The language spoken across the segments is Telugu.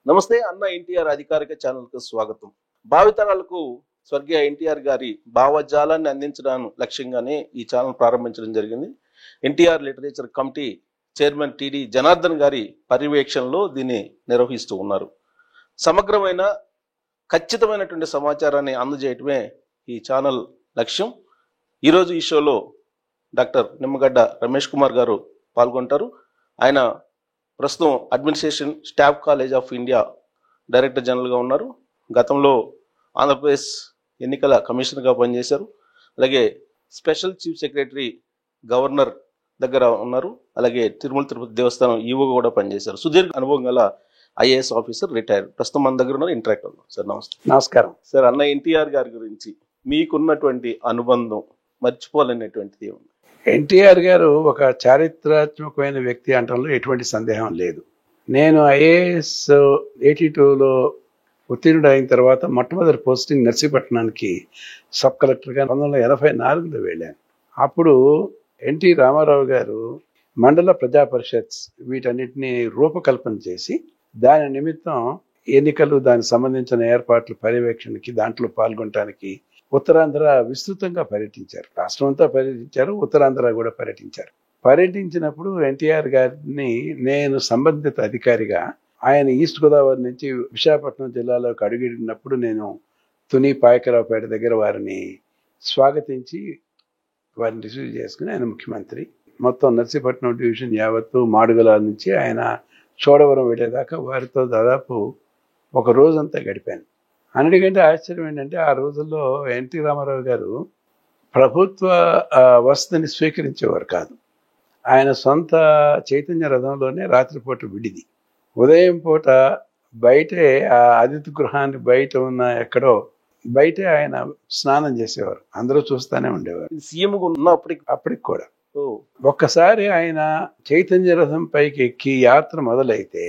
నమస్తే అన్న ఎన్టీఆర్ అధికారిక ఛానల్కు స్వాగతం. భావితరాలకు స్వర్గీయ ఎన్టీఆర్ గారి భావజాలాన్ని అందించడం లక్ష్యంగానే ఈ ఛానల్ ప్రారంభించడం జరిగింది. NTR literature committee chairman టిడి Janardhan గారి పర్యవేక్షణలో దీన్ని నిర్వహిస్తూ ఉన్నారు. సమగ్రమైన ఖచ్చితమైనటువంటి సమాచారాన్ని అందజేయటమే ఈ ఛానల్ లక్ష్యం. ఈరోజు ఈ షోలో డాక్టర్ నిమ్మగడ్డ రమేష్ కుమార్ గారు పాల్గొంటారు. ఆయన ప్రస్తుతం administration staff college of India director జనరల్గా ఉన్నారు. గతంలో ఆంధ్రప్రదేశ్ ఎన్నికల కమిషనర్గా పనిచేశారు. అలాగే స్పెషల్ చీఫ్ సెక్రటరీ గవర్నర్ దగ్గర ఉన్నారు. అలాగే తిరుమల తిరుపతి దేవస్థానం ఈవోగా కూడా పనిచేశారు. సుదీర్ఘ అనుభవం గల ఐఏఎస్ ఆఫీసర్, రిటైర్డ్. ప్రస్తుతం మన దగ్గర ఉన్నారు, ఇంటరాక్ట్ అవుతాం. సార్ నమస్తే. నమస్కారం సార్, అన్న ఎన్టీఆర్ గారి గురించి మీకున్నటువంటి అనుబంధం మర్చిపోలేనటువంటిది ఏముంది? ఎన్టీఆర్ గారు ఒక చారిత్రాత్మకమైన వ్యక్తి అనడంలో ఎటువంటి సందేహం లేదు. నేను ఐఏఎస్ 82లో ఉత్తీర్ణుడు అయిన తర్వాత మొట్టమొదటి పోస్టింగ్ నర్సీపట్నానికి సబ్ కలెక్టర్గా 1984లో వెళ్ళాను. అప్పుడు ఎన్టీ రామారావు గారు మండల ప్రజా పరిషత్స్ వీటన్నిటిని రూపకల్పన చేసి దాని నిమిత్తం ఎన్నికలు, దానికి సంబంధించిన ఏర్పాట్ల పర్యవేక్షణకి, దాంట్లో పాల్గొనడానికి ఉత్తరాంధ్ర విస్తృతంగా పర్యటించారు. రాష్ట్రం అంతా పర్యటించారు, ఉత్తరాంధ్ర కూడా పర్యటించారు. పర్యటించినప్పుడు ఎన్టీఆర్ గారిని నేను సంబంధిత అధికారిగా, ఆయన ఈస్ట్ గోదావరి నుంచి విశాఖపట్నం జిల్లాలోకి అడుగుడినప్పుడు నేను తుని పాయకరావుపేట దగ్గర వారిని స్వాగతించి వారిని రిసీవ్ చేసుకుని, ఆయన ముఖ్యమంత్రి, మొత్తం నర్సీపట్నం డివిజన్ యావత్తు మాడుగుల నుంచి ఆయన చోడవరం వెళ్ళేదాకా వారితో దాదాపు ఒక రోజంతా గడిపాను. అన్నిటికంటే ఆశ్చర్యం ఏంటంటే, ఆ రోజుల్లో ఎన్టీ రామారావు గారు ప్రభుత్వ వసతిని స్వీకరించేవారు కాదు. ఆయన సొంత చైతన్య రథంలోనే రాత్రిపూట విడిది. ఉదయం పూట బయటే ఆ అతిథి గృహాన్ని బయట ఉన్న ఎక్కడో బయటే ఆయన స్నానం చేసేవారు. అందరూ చూస్తూనే ఉండేవారు. సీఎం అప్పటికి కూడా ఒక్కసారి ఆయన చైతన్య రథం పైకి ఎక్కి యాత్ర మొదలైతే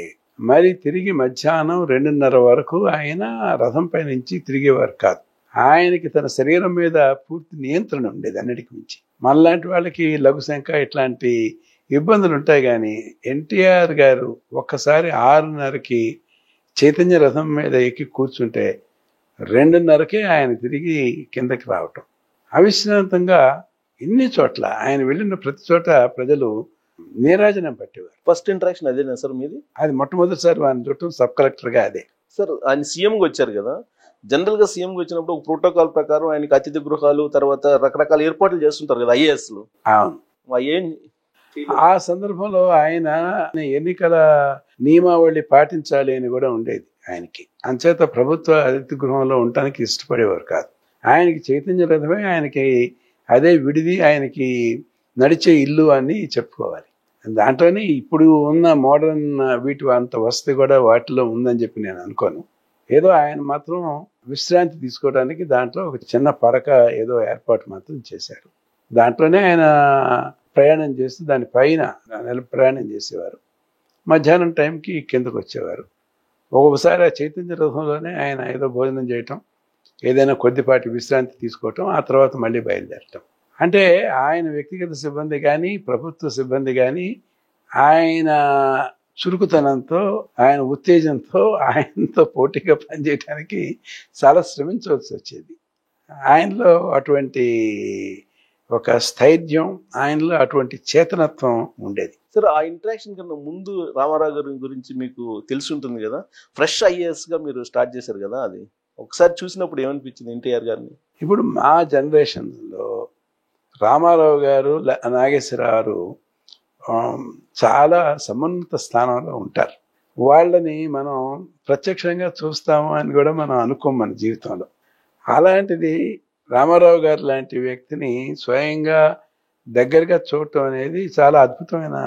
మరి తిరిగి మధ్యాహ్నం 2:30 వరకు ఆయన రథం పై నుంచి తిరిగేవారు కాదు. ఆయనకి తన శరీరం మీద పూర్తి నియంత్రణ ఉండేది అన్నిటికి మించి. మనలాంటి వాళ్ళకి లఘుశంక ఇట్లాంటి ఇబ్బందులు ఉంటాయి, కానీ ఎన్టీఆర్ గారు ఒక్కసారి 6:30కి చైతన్య రథం మీద ఎక్కి కూర్చుంటే 2:30కే ఆయన తిరిగి కిందకి రావటం. అవిశ్రాంతంగా ఇన్ని చోట్ల ఆయన వెళ్ళిన ప్రతి చోట ప్రజలు నీరాజనం పట్టేవారు. ఫస్ట్ ఇంటరాక్షన్ అదేనా సార్ మీది? అది మొట్టమొదటిసారి ఆయన చుట్టూ సబ్ కలెక్టర్గా అదే. సార్, ఆయన సీఎంగా వచ్చారు కదా, జనరల్ గా సీఎంగా వచ్చినప్పుడు ఒక ప్రోటోకాల్ ప్రకారం ఆయనకి అతిథి గృహాలు, తర్వాత రకరకాల ఏర్పాట్లు చేస్తుంటారు కదా ఐఏఎస్లు. అవును. ఏం ఆ సందర్భంలో ఆయన ఎన్నికల నియమావళి పాటించాలి అని కూడా ఉండేది ఆయనకి. అంచేత ప్రభుత్వ అతిథి గృహంలో ఉండటానికి ఇష్టపడేవారు కాదు. ఆయనకి చైతన్య రథమే ఆయనకి అదే విడిది, ఆయనకి నడిచే ఇల్లు అని చెప్పుకోవాలి. దాంట్లోనే ఇప్పుడు ఉన్న మోడర్న్ వీటి అంత వసతి కూడా వాటిలో ఉందని చెప్పి నేను అనుకోను. ఏదో ఆయన మాత్రం విశ్రాంతి తీసుకోవడానికి దాంట్లో ఒక చిన్న పడక ఏదో ఏర్పాటు మాత్రం చేశారు. దాంట్లోనే ఆయన ప్రయాణం చేస్తూ దాని పైన ప్రయాణం చేసేవారు. మధ్యాహ్నం టైంకి కిందకు వచ్చేవారు. ఒక్కొక్కసారి ఆ చైతన్య రథంలోనే ఆయన ఏదో భోజనం చేయటం, ఏదైనా కొద్దిపాటి విశ్రాంతి తీసుకోవటం, ఆ తర్వాత మళ్ళీ బయలుదేరటం. అంటే ఆయన వ్యక్తిగత సిబ్బంది కానీ, ప్రభుత్వ సిబ్బంది కానీ ఆయన చురుకుతనంతో, ఆయన ఉత్తేజంతో ఆయనతో పోటీగా పనిచేయడానికి చాలా శ్రమించవలసి వచ్చేది. ఆయనలో అటువంటి ఒక స్థైర్యం, ఆయనలో అటువంటి చేతనత్వం ఉండేది. సార్, ఆ ఇంటరాక్షన్ కన్నా ముందు రామారావు గారి గురించి మీకు తెలిసి ఉంటుంది కదా. ఫ్రెష్ ఐఏఎస్గా మీరు స్టార్ట్ చేశారు కదా, అది ఒకసారి చూసినప్పుడు ఏమనిపించింది ఎన్టీఆర్ గారిని? ఇప్పుడు మా జనరేషన్లో రామారావు గారు, నాగేశ్వరరావు చాలా సమున్నత స్థానంలో ఉంటారు. వాళ్ళని మనం ప్రత్యక్షంగా చూస్తాము అని కూడా మనం అనుకోం మన జీవితంలో. అలాంటిది రామారావు గారు లాంటి వ్యక్తిని స్వయంగా దగ్గరగా చూడటం అనేది చాలా అద్భుతమైన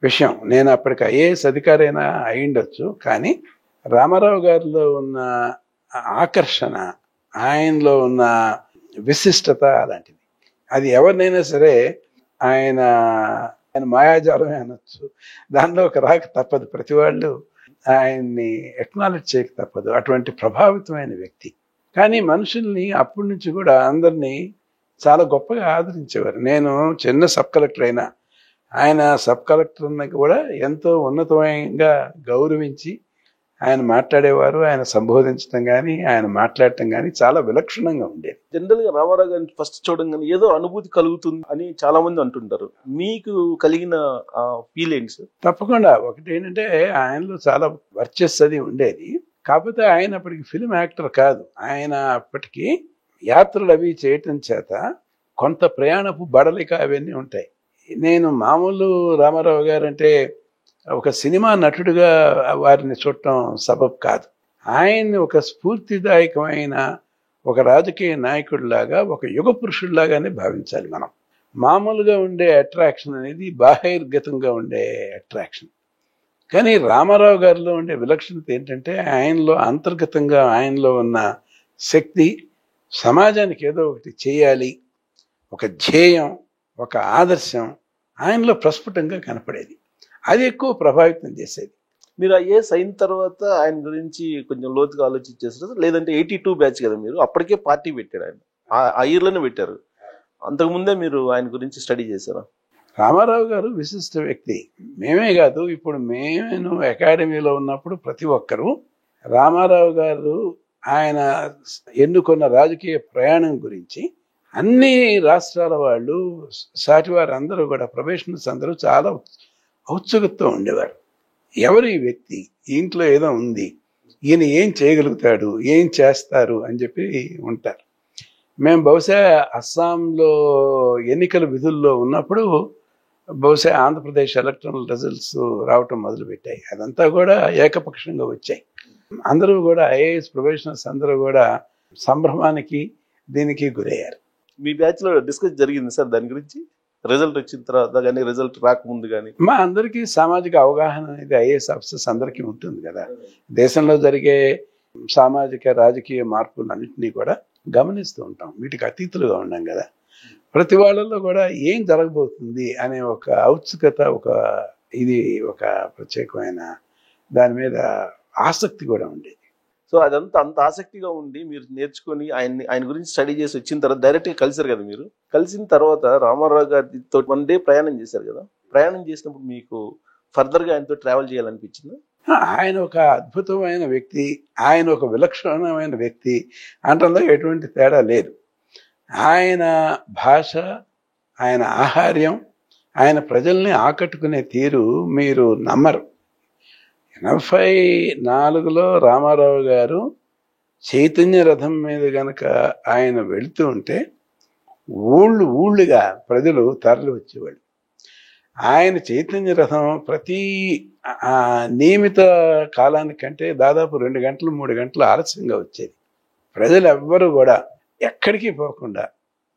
విషయం. నేను అప్పటికి ఐఏఎస్ అధికారైనా అయ్యుండొచ్చు, కానీ రామారావు గారిలో ఉన్న ఆకర్షణ, ఆయనలో ఉన్న విశిష్టత అలాంటిది. అది ఎవరినైనా సరే ఆయన మాయాజాలమే అనొచ్చు. దానిలో ఒక రాక తప్పదు. ప్రతి వాళ్ళు ఆయన్ని ఎక్నాలెడ్జ్ చేయక తప్పదు. అటువంటి ప్రభావితమైన వ్యక్తి. కానీ మనుషుల్ని అప్పటి నుంచి కూడా అందరినీ చాలా గొప్పగా ఆదరించేవారు. నేను చిన్న సబ్ కలెక్టర్ అయినా ఆయన సబ్ కలెక్టర్ని కూడా ఎంతో ఉన్నతమైనగా గౌరవించి ఆయన మాట్లాడేవారు, ఆయన సంబోధించడం కానీ ఆయన మాట్లాడటం కానీ చాలా విలక్షణంగా ఉండేది. జనరల్ గా రామారావు గారిని ఫస్ట్ చూడంగానే ఏదో అనుభూతి కలుగుతుంది అని చాలా మంది అంటుంటారు. మీకు కలిగిన ఫీల్ ఏంటి సార్? తప్పకుండా. ఒకటి ఏంటంటే ఆయనలో చాలా వర్చస్సు అది ఉండేది. కాకపోతే ఆయన అప్పటికి ఫిల్మ్ యాక్టర్ కాదు. ఆయన అప్పటికి యాత్రలు అవి చేయటం చేత కొంత ప్రయాణపు బడలిక అవన్నీ ఉంటాయి. నేను మామూలు రామారావు గారు అంటే ఒక సినిమా నటుడిగా వారిని చూడటం సబబ్ కాదు. ఆయన్ని ఒక స్ఫూర్తిదాయకమైన ఒక రాజకీయ నాయకుడిలాగా, ఒక యుగ పురుషుడిలాగానే భావించాలి మనం. మామూలుగా ఉండే అట్రాక్షన్ అనేది బాహిర్గతంగా ఉండే అట్రాక్షన్. కానీ రామారావు గారిలో ఉండే విలక్షణత ఏంటంటే ఆయనలో అంతర్గతంగా ఆయనలో ఉన్న శక్తి, సమాజానికి ఏదో ఒకటి చేయాలి, ఒక ధ్యేయం, ఒక ఆదర్శం ఆయనలో ప్రస్ఫుటంగా కనపడేది. అది ఎక్కువ ప్రభావితం చేసేది. మీరు ఐఏఎస్ అయిన తర్వాత ఆయన గురించి కొంచెం లోతుగా ఆలోచించేసారు, లేదంటే 82 బ్యాచ్ కదా మీరు? అప్పటికే పార్టీ పెట్టాడు ఆయన, ఆ ఇయర్లోనే పెట్టారు. అంతకుముందే మీరు ఆయన గురించి స్టడీ చేశారా? రామారావు గారు విశిష్ట వ్యక్తి. మేమే కాదు, ఇప్పుడు నేను అకాడమీలో ఉన్నప్పుడు ప్రతి ఒక్కరూ రామారావు గారు ఆయన ఎన్నుకున్న రాజకీయ ప్రయాణం గురించి అన్ని రాష్ట్రాల వాళ్ళు, సాటివారు అందరూ కూడా, ప్రొఫెషనల్స్ అందరూ చాలా ఔత్సుకతతో ఉండేవారు. ఎవరు ఈ వ్యక్తి, ఇంట్లో ఏదో ఉంది, ఈయన ఏం చేయగలుగుతాడు, ఏం చేస్తారు అని చెప్పి ఉంటారు. మేము బహుశా అస్సాంలో ఎన్నికల విధుల్లో ఉన్నప్పుడు బహుశా ఆంధ్రప్రదేశ్ ఎలక్ట్రల్ రిజల్ట్స్ రావటం మొదలుపెట్టాయి. అదంతా కూడా ఏకపక్షంగా వచ్చాయి. అందరూ కూడా ఐఏఎస్ ప్రొఫెషనల్స్ అందరూ కూడా సంభ్రమానికి దీనికి గురయ్యారు. మీ బ్యాచ్ లో డిస్కస్ జరిగింది సార్ దాని గురించి? రిజల్ట్ వచ్చిన తర్వాత కానీ, రిజల్ట్ రాకముందు కానీ? మా అందరికీ సామాజిక అవగాహన అనేది ఐఏఎస్ ఆఫీసర్స్ అందరికీ ఉంటుంది కదా. దేశంలో జరిగే సామాజిక రాజకీయ మార్పులన్నింటినీ కూడా గమనిస్తూ ఉంటాం, వీటికి అతీతులుగా ఉన్నాం కదా. ప్రతి వాళ్ళల్లో కూడా ఏం జరగబోతుంది అనే ఒక ఔత్సుకత, ఒక ప్రత్యేకమైన దాని మీద ఆసక్తి కూడా ఉండేది. సో అదంతా అంత ఆసక్తిగా ఉండి మీరు నేర్చుకొని ఆయన గురించి స్టడీ చేసి వచ్చిన తర్వాత డైరెక్ట్గా కలిసారు కదా మీరు. కలిసిన తర్వాత రామారావు గారితో 1 డే ప్రయాణం చేశారు కదా. ప్రయాణం చేసినప్పుడు మీకు ఫర్దర్గా ఆయనతో ట్రావెల్ చేయాలనిపించింది? ఆయన ఒక అద్భుతమైన వ్యక్తి, ఆయన ఒక విలక్షణమైన వ్యక్తి అంటంలో ఎటువంటి తేడా లేదు. ఆయన భాష, ఆయన ఆహార్యం, ఆయన ప్రజల్ని ఆకట్టుకునే తీరు మీరు నమ్మరు. 84లో రామారావు గారు చైతన్య రథం మీద గనక ఆయన వెళుతూ ఉంటే ఊళ్ళుగా ప్రజలు తరలి వచ్చేవాళ్ళు. ఆయన చైతన్య రథం ప్రతి నియమిత కాలానికంటే దాదాపు 2 గంటలు 3 గంటలు ఆలస్యంగా వచ్చేది. ప్రజలు ఎవ్వరూ కూడా ఎక్కడికి పోకుండా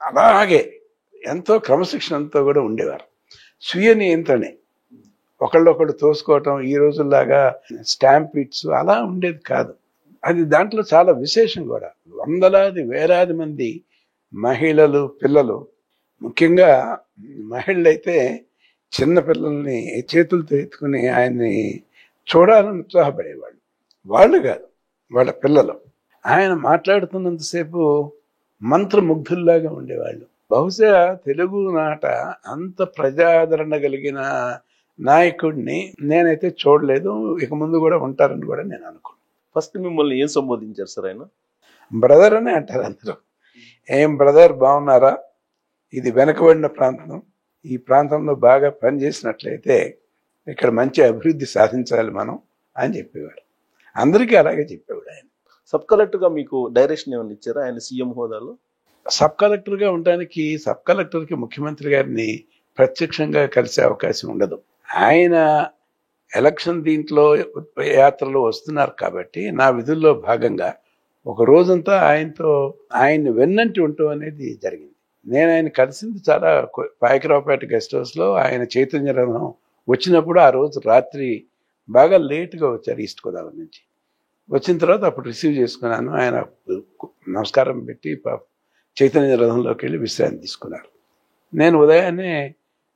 అలాగే ఎంతో క్రమశిక్షణతో కూడా ఉండేవారు. స్వీయ నియంత్రణే, ఒకళ్ళొకళ్ళు తోసుకోవటం ఈ రోజుల్లాగా స్టాంపిడ్స్ అలా ఉండేది కాదు. అది దాంట్లో చాలా విశేషం కూడా. వందలాది వేలాది మంది మహిళలు, పిల్లలు, ముఖ్యంగా మహిళలైతే చిన్న పిల్లల్ని చేతులతో ఎత్తుకుని ఆయన్ని చూడాలని ఉత్సాహపడేవాళ్ళు. వాళ్ళు కాదు, వాళ్ళ పిల్లలు. ఆయన మాట్లాడుతున్నంతసేపు మంత్రముగ్ధుల్లాగా ఉండేవాళ్ళు. బహుశా తెలుగు నాట అంత ప్రజాదరణ కలిగిన నాయకుడిని నేనైతే చూడలేదు, ఇక ముందు కూడా ఉంటారని కూడా నేను అనుకున్నాను. ఫస్ట్ మిమ్మల్ని ఏం సంబోధించారు సార్ ఆయన? బ్రదర్ అని అంటారు అందరూ. ఏం బ్రదర్, బాగున్నారా? ఇది వెనకబడిన ప్రాంతం, ఈ ప్రాంతంలో బాగా పనిచేసినట్లయితే ఇక్కడ మంచి అభివృద్ధి సాధించాలి మనం అని చెప్పేవారు. అందరికీ అలాగే చెప్పేవాడు ఆయన. సబ్ కలెక్టర్గా మీకు డైరెక్షన్ ఏమైనా ఇచ్చారా ఆయన సీఎం హోదాలో? సబ్ కలెక్టర్గా ఉండడానికి సబ్ కలెక్టర్కి ముఖ్యమంత్రి గారిని ప్రత్యక్షంగా కలిసే అవకాశం ఉండదు. ఆయన ఎలక్షన్ దీంట్లో యాత్రలో వస్తున్నారు కాబట్టి నా విధుల్లో భాగంగా ఒక రోజంతా ఆయన్ని వెన్నంటి ఉండటం అనేది జరిగింది. నేను ఆయన కలిసింది చాలా పాయకరావుపేట గెస్ట్ హౌస్లో. ఆయన చైతన్య రథం వచ్చినప్పుడు ఆ రోజు రాత్రి బాగా లేటుగా వచ్చారు ఈస్ట్ గోదావరి నుంచి. వచ్చిన తర్వాత అప్పుడు రిసీవ్ చేసుకున్నాను. ఆయన నమస్కారం పెట్టి చైతన్య రథంలోకి వెళ్ళి విశ్రాంతి తీసుకున్నారు. నేను ఉదయాన్నే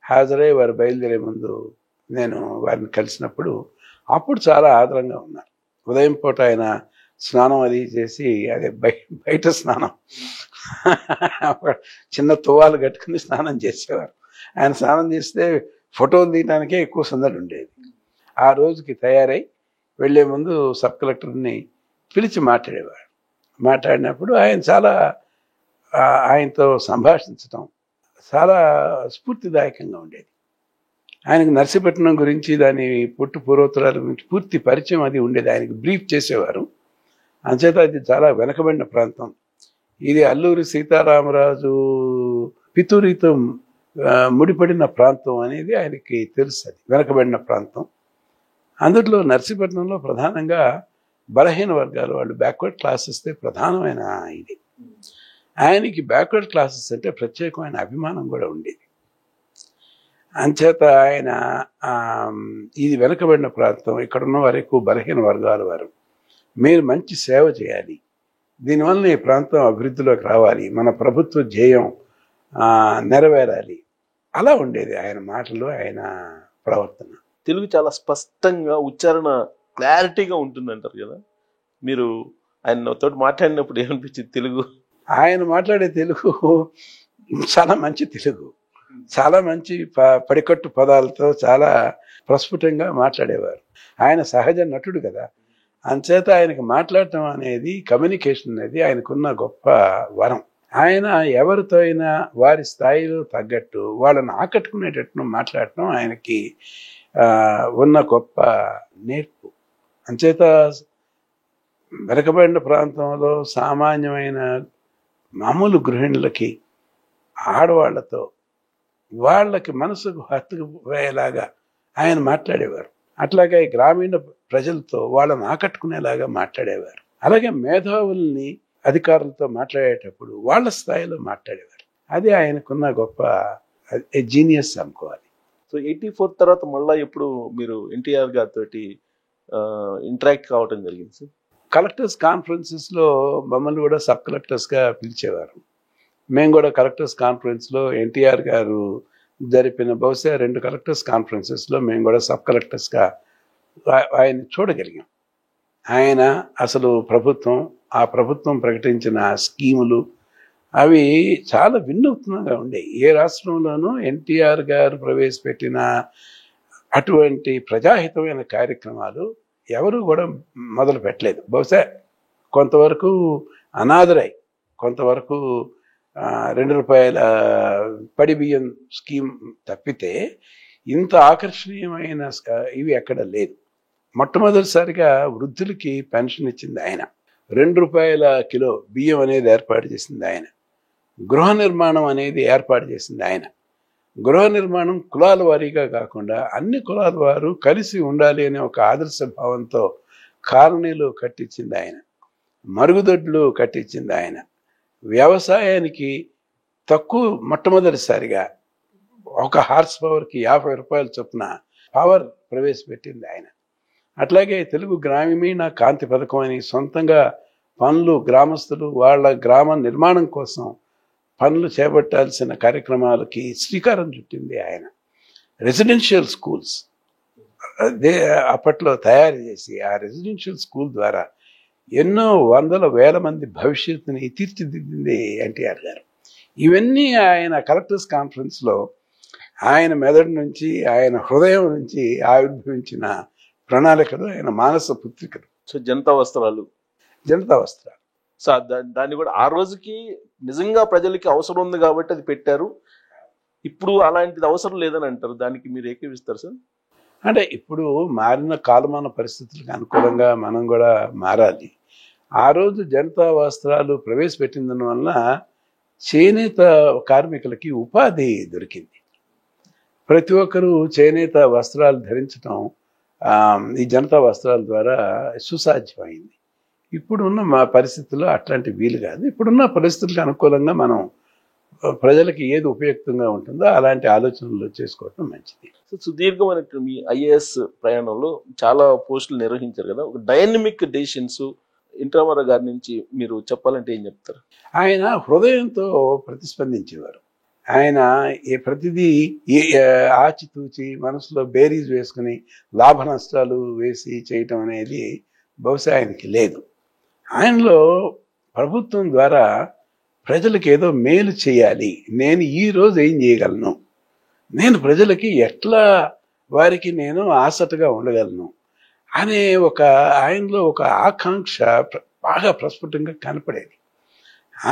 హాజరై వారు బయలుదేరే ముందు నేను వారిని కలిసినప్పుడు అప్పుడు చాలా ఆదరంగా ఉన్నారు. ఉదయం పూట ఆయన స్నానం అది చేసి, అదే బయట స్నానం, చిన్న తువ్వాలు కట్టుకుని స్నానం చేసేవారు. ఆయన స్నానం చేస్తే ఫోటోలు తీయడానికే ఎక్కువ సందడి ఉండేది. ఆ రోజుకి తయారై వెళ్ళే ముందు సబ్ కలెక్టర్ని పిలిచి మాట్లాడేవారు. మాట్లాడినప్పుడు ఆయన చాలా ఆయనతో సంభాషించడం చాలా స్ఫూర్తిదాయకంగా ఉండేది. ఆయనకు నర్సీపట్నం గురించి దాని పుట్టు పూర్వోత్తరాల గురించి పూర్తి పరిచయం అది ఉండేది. ఆయనకు బ్రీఫ్ చేసేవారు. అంచేత అది చాలా వెనకబడిన ప్రాంతం. ఇది అల్లూరి సీతారామరాజు పితూరితో ముడిపడిన ప్రాంతం అనేది ఆయనకి తెలుసు. అది వెనకబడిన ప్రాంతం. అందులో నర్సీపట్నంలో ప్రధానంగా బలహీన వర్గాలు వాళ్ళు బ్యాక్వర్డ్ క్లాసెస్ ప్రధానమైన ఇది. ఆయనకి బ్యాక్వర్డ్ క్లాసెస్ అంటే ప్రత్యేకమైన అభిమానం కూడా ఉండేది. అంచేత ఆయన ఇది వెనకబడిన ప్రాంతం, ఇక్కడ ఉన్న వారికి బలహీన వర్గాల వారు, మీరు మంచి సేవ చేయాలి, దీనివల్ల ఈ ప్రాంతం అభివృద్ధిలోకి రావాలి, మన ప్రభుత్వ ధ్యేయం నెరవేరాలి, అలా ఉండేది ఆయన మాటలు, ఆయన ప్రవర్తన. తెలుగు చాలా స్పష్టంగా ఉచ్చారణ క్లారిటీగా ఉంటుందంటారు కదా. మీరు ఆయన తోటి మాట్లాడినప్పుడు ఏమనిపించింది? తెలుగు ఆయన మాట్లాడే తెలుగు చాలా మంచి తెలుగు, చాలా మంచి పడికట్టు పదాలతో చాలా ప్రస్ఫుటంగా మాట్లాడేవారు. ఆయన సహజ నటుడు కదా, అంచేత ఆయనకు మాట్లాడటం అనేది, కమ్యూనికేషన్ అనేది ఆయనకున్న గొప్ప వరం. ఆయన ఎవరితో అయినా వారి స్థాయిలో తగ్గట్టు వాళ్ళని ఆకట్టుకునేటట్టు మాట్లాడటం ఆయనకి ఉన్న గొప్ప నేర్పు. అంచేత వెనకబడిన ప్రాంతంలో సామాన్యమైన మామూలు గృహిణులకి, ఆడవాళ్లతో వాళ్ళకి మనసుకు హత్తుకుపోయేలాగా ఆయన మాట్లాడేవారు. అట్లాగే గ్రామీణ ప్రజలతో వాళ్ళని ఆకట్టుకునేలాగా మాట్లాడేవారు. అలాగే మేధావుల్ని అధికారులతో మాట్లాడేటప్పుడు వాళ్ళ స్థాయిలో మాట్లాడేవారు. అది ఆయనకున్న గొప్ప జీనియస్ అనుకోవాలి. సో 84 తర్వాత మళ్ళీ ఎప్పుడు మీరు ఎన్టీఆర్ గారితో ఇంటరాక్ట్ కావటం జరిగింది సార్? కలెక్టర్స్ కాన్ఫరెన్సెస్లో మమ్మల్ని కూడా సబ్ కలెక్టర్స్గా పిలిచేవారు. మేము కూడా కలెక్టర్స్ కాన్ఫరెన్స్లో ఎన్టీఆర్ గారు జరిపిన బహుశా 2 కలెక్టర్స్ కాన్ఫరెన్సెస్లో మేము కూడా సబ్ కలెక్టర్స్గా ఆయన చూడగలిగాం. ఆయన అసలు ఆ ప్రభుత్వం ప్రకటించిన స్కీములు అవి చాలా వినూత్నంగా ఉండేవి. ఏ రాష్ట్రంలోనూ ఎన్టీఆర్ గారు ప్రవేశపెట్టిన అటువంటి ప్రజాహితమైన కార్యక్రమాలు ఎవరు కూడా మొదలు పెట్టలేదు. బహుశా కొంతవరకు అనాథరై, కొంతవరకు 2 రూపాయల పడి బియ్యం స్కీమ్ తప్పితే ఇంత ఆకర్షణీయమైన ఇవి ఎక్కడ లేదు. మొట్టమొదటిసారిగా వృద్ధులకి పెన్షన్ ఇచ్చింది ఆయన. 2 రూపాయల కిలో బియ్యం అనేది ఏర్పాటు చేసింది ఆయన. గృహ నిర్మాణం అనేది ఏర్పాటు చేసింది ఆయన. గృహ నిర్మాణం కులాల వారీగా కాకుండా అన్ని కులాల వారు కలిసి ఉండాలి అనే ఒక ఆదర్శ భావంతో కాలనీలు కట్టించింది ఆయన. మరుగుదొడ్లు కట్టించింది ఆయన. వ్యవసాయానికి మొట్టమొదటిసారిగా 1 హార్స్ పవర్కి 50 రూపాయల చొప్పున పవర్ ప్రవేశపెట్టింది ఆయన. అట్లాగే తెలుగు గ్రామీణ కాంతి పథకం అని సొంతంగా పనులు, గ్రామస్తులు వాళ్ళ గ్రామ నిర్మాణం కోసం పనులు చేపట్టాల్సిన కార్యక్రమాలకి శ్రీకారం చుట్టింది ఆయన. రెసిడెన్షియల్ స్కూల్స్ అప్పట్లో తయారు చేసి ఆ రెసిడెన్షియల్ స్కూల్ ద్వారా ఎన్నో వందల వేల మంది భవిష్యత్తుని తీర్చిదిద్దింది ఎన్టీఆర్ గారు. ఇవన్నీ ఆయన కలెక్టర్స్ కాన్ఫరెన్స్లో ఆయన మెదడు నుంచి, ఆయన హృదయం నుంచి ఆవిర్భవించిన ప్రణాళికలు, ఆయన మానస పుత్రికలు. సో జనతా వస్త్రాలు సో దాన్ని కూడా ఆ రోజుకి నిజంగా ప్రజలకి అవసరం ఉంది కాబట్టి అది పెట్టారు. ఇప్పుడు అలాంటిది అవసరం లేదని అంటారు. దానికి మీరు ఏకీవిస్తారు సార్? అంటే ఇప్పుడు మారిన కాలమాన పరిస్థితులకు అనుకూలంగా మనం కూడా మారాలి. ఆ రోజు జనతా వస్త్రాలు ప్రవేశపెట్టిందని వలన చేనేత కార్మికులకి ఉపాధి దొరికింది. ప్రతి ఒక్కరూ చేనేత వస్త్రాలు ధరించడం ఈ జనతా వస్త్రాల ద్వారా సుసాధ్యమైంది. ఇప్పుడున్న మా పరిస్థితుల్లో అట్లాంటి వీలు కాదు. ఇప్పుడున్న పరిస్థితులకు అనుకూలంగా మనం ప్రజలకి ఏది ఉపయుక్తంగా ఉంటుందో అలాంటి ఆలోచనలు చేసుకోవటం మంచిది. సుదీర్ఘమైన మీ ఐఏఎస్ ప్రయాణంలో చాలా పోస్టులు నిర్వహించారు కదా, ఒక డైనమిక్ డెసిషన్స్ ఎన్టీఆర్ గారి నుంచి మీరు చెప్పాలంటే ఏం చెప్తారు? ఆయన హృదయంతో ప్రతిస్పందించేవారు. ఆయన ప్రతిదీ ఆచితూచి మనసులో బేరీజ్ వేసుకుని లాభ నష్టాలు వేసి చేయటం అనేది బహుశా ఆయనకి లేదు. ఆయనలో ప్రభుత్వం ద్వారా ప్రజలకు ఏదో మేలు చేయాలి, నేను ఈరోజు ఏం చేయగలను, నేను ప్రజలకి ఎట్లా వారికి నేను ఆసటగా ఉండగలను, అనే ఆయనలో ఒక ఆకాంక్ష బాగా ప్రస్ఫుటంగా కనపడేది.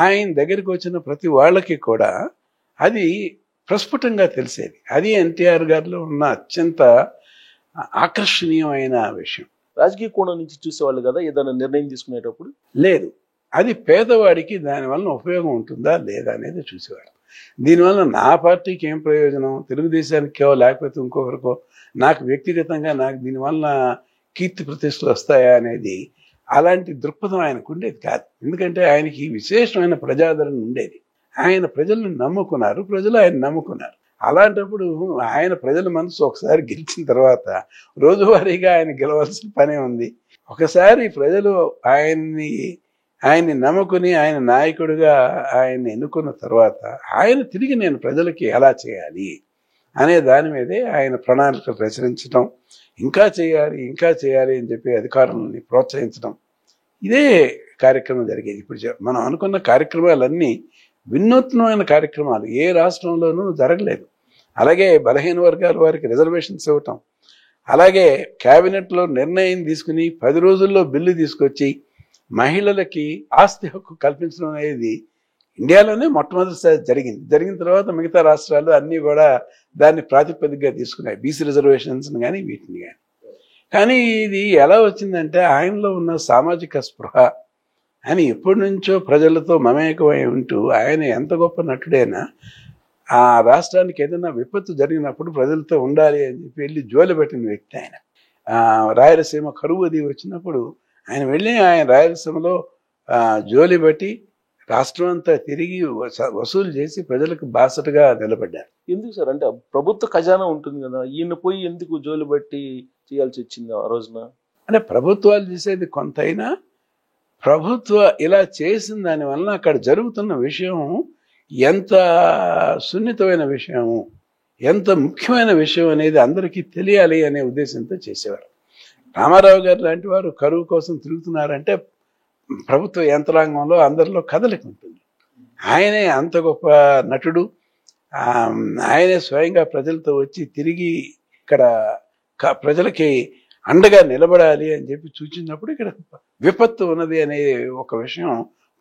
ఆయన దగ్గరికి వచ్చిన ప్రతి వాళ్ళకి కూడా అది ప్రస్ఫుటంగా తెలిసేది. అది ఎన్టీఆర్ గారిలో ఉన్న అత్యంత ఆకర్షణీయమైన విషయం. రాజకీయ కోణం నుంచి చూసేవాళ్ళు కదా ఏదైనా నిర్ణయం తీసుకునేటప్పుడు? లేదు, అది పేదవాడికి దానివల్ల ఉపయోగం ఉంటుందా లేదా అనేది చూసేవాడు. దీనివల్ల నా పార్టీకి ఏం ప్రయోజనం, తెలుగుదేశానికో లేకపోతే ఇంకొకరికో, నాకు వ్యక్తిగతంగా నాకు దీనివల్ల కీర్తి ప్రతిష్టలు వస్తాయా అనేది అలాంటి దృక్పథం ఆయనకు ఉండేది కాదు. ఎందుకంటే ఆయనకి విశేషమైన ప్రజాదరణ ఉండేది. ఆయన ప్రజల్ని నమ్ముకున్నారు, ప్రజలు ఆయన నమ్ముకున్నారు. అలాంటప్పుడు ఆయన ప్రజల మనసు ఒకసారి గెలిచిన తర్వాత రోజువారీగా ఆయన గెలవాల్సిన పనే ఉంది. ఒకసారి ప్రజలు ఆయన్ని నమ్ముకుని ఆయన నాయకుడిగా ఆయన్ని ఎన్నుకున్న తర్వాత ఆయన తిరిగి నేను ప్రజలకి ఎలా చేయాలి అనే దాని మీదే ఆయన ప్రణాళికలు రచించడం, ఇంకా చేయాలి అని చెప్పి అధికారులని ప్రోత్సహించడం, ఇదే కార్యక్రమం జరిగేది. ఇప్పుడు మనం అనుకున్న కార్యక్రమాలన్నీ వినూత్నమైన కార్యక్రమాలు ఏ రాష్ట్రంలోనూ జరగలేదు. అలాగే బలహీన వర్గాల వారికి రిజర్వేషన్స్ ఇవ్వటం, అలాగే క్యాబినెట్లో నిర్ణయం తీసుకుని 10 రోజుల్లో బిల్లు తీసుకొచ్చి మహిళలకి ఆస్తి హక్కు కల్పించడం అనేది ఇండియాలోనే మొట్టమొదటిసారి జరిగిన తర్వాత మిగతా రాష్ట్రాలు అన్నీ కూడా దాన్ని ప్రాతిపదికగా తీసుకున్నాయి, బీసీ రిజర్వేషన్స్ కానీ వీటిని కానీ. కానీ ఇది ఎలా వచ్చిందంటే ఆయనలో ఉన్న సామాజిక స్పృహ అని ఎప్పటి నుంచో ప్రజలతో మమేకమై ఉంటూ ఆయన ఎంత గొప్ప నటుడైనా ఆ రాష్ట్రానికి ఏదైనా విపత్తు జరిగినప్పుడు ప్రజలతో ఉండాలి అని చెప్పి వెళ్ళి జోలి పెట్టిన వ్యక్తి ఆయన. రాయలసీమ కరువు అది వచ్చినప్పుడు ఆయన వెళ్ళి ఆయన రాయలసీమలో జోలి బట్టి రాష్ట్రం అంతా తిరిగి వసూలు చేసి ప్రజలకు బాసటగా నిలబడ్డారు. ఎందుకు సార్, అంటే ప్రభుత్వ ఖజానా ఉంటుంది కదా, ఈయన పోయి ఎందుకు జోలి బట్టి చేయాల్సి వచ్చింది ఆ రోజున? అంటే ప్రభుత్వాలు చేసేది కొంతైనా ఇలా చేసిన దానివల్ల అక్కడ జరుగుతున్న విషయం ఎంత సున్నితమైన విషయము, ఎంత ముఖ్యమైన విషయం అనేది అందరికీ తెలియాలి అనే ఉద్దేశంతో చేసేవారు. రామారావు గారు లాంటి వారు కరువు కోసం తిరుగుతున్నారంటే ప్రభుత్వ యంత్రాంగంలో అందరిలో కదలిక ఉంటుంది. ఆయనే అంత గొప్ప నటుడు, ఆయనే స్వయంగా ప్రజలతో వచ్చి తిరిగి ఇక్కడ ప్రజలకి అండగా నిలబడాలి అని చెప్పి సూచించినప్పుడు ఇక్కడ విపత్తు ఉన్నది అనే ఒక విషయం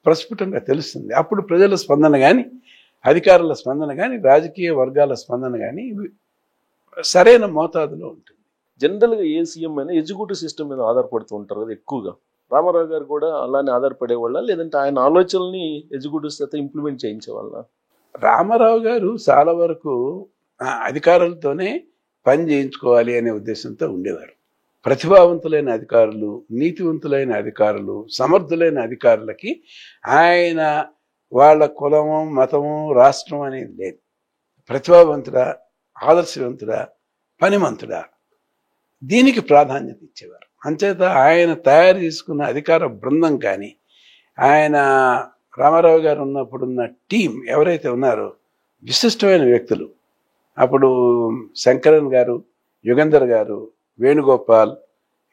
ప్రస్ఫుటంగా తెలుస్తుంది. అప్పుడు ప్రజల స్పందన కానీ, అధికారుల స్పందన కానీ, రాజకీయ వర్గాల స్పందన కానీ సరైన మోతాదులో ఉంటుంది. జనరల్గా ఏ సీఎం అయినా ఎగ్జిక్యూటివ్ సిస్టమ్ మీద ఆధారపడుతూ ఉంటారు కదా ఎక్కువగా. రామారావు గారు కూడా అలానే ఆధారపడేవాళ్ళ, లేదంటే ఆయన ఆలోచనల్ని ఎగ్జిక్యూటివ్స్ చేత ఇంప్లిమెంట్ చేయించేవాళ్ళ? రామారావు గారు చాలా వరకు అధికారులతోనే పని చేయించుకోవాలి అనే ఉద్దేశంతో ఉండేవారు. ప్రతిభావంతులైన అధికారులు, నీతివంతులైన అధికారులు, సమర్థులైన అధికారులకి ఆయన వాళ్ళ కులము, మతము, రాష్ట్రం అనేది లేదు. ప్రతిభావంతుడా, ఆదర్శవంతుడా, పనిమంతుడా, దీనికి ప్రాధాన్యత ఇచ్చేవారు. అంచేత ఆయన తయారు చేసుకున్న అధికార బృందం కానీ, ఆయన రామారావు గారు ఉన్నప్పుడున్న టీం ఎవరైతే ఉన్నారో విశిష్టమైన వ్యక్తులు, అప్పుడు శంకరన్ గారు, యుగంధర్ గారు, వేణుగోపాల్,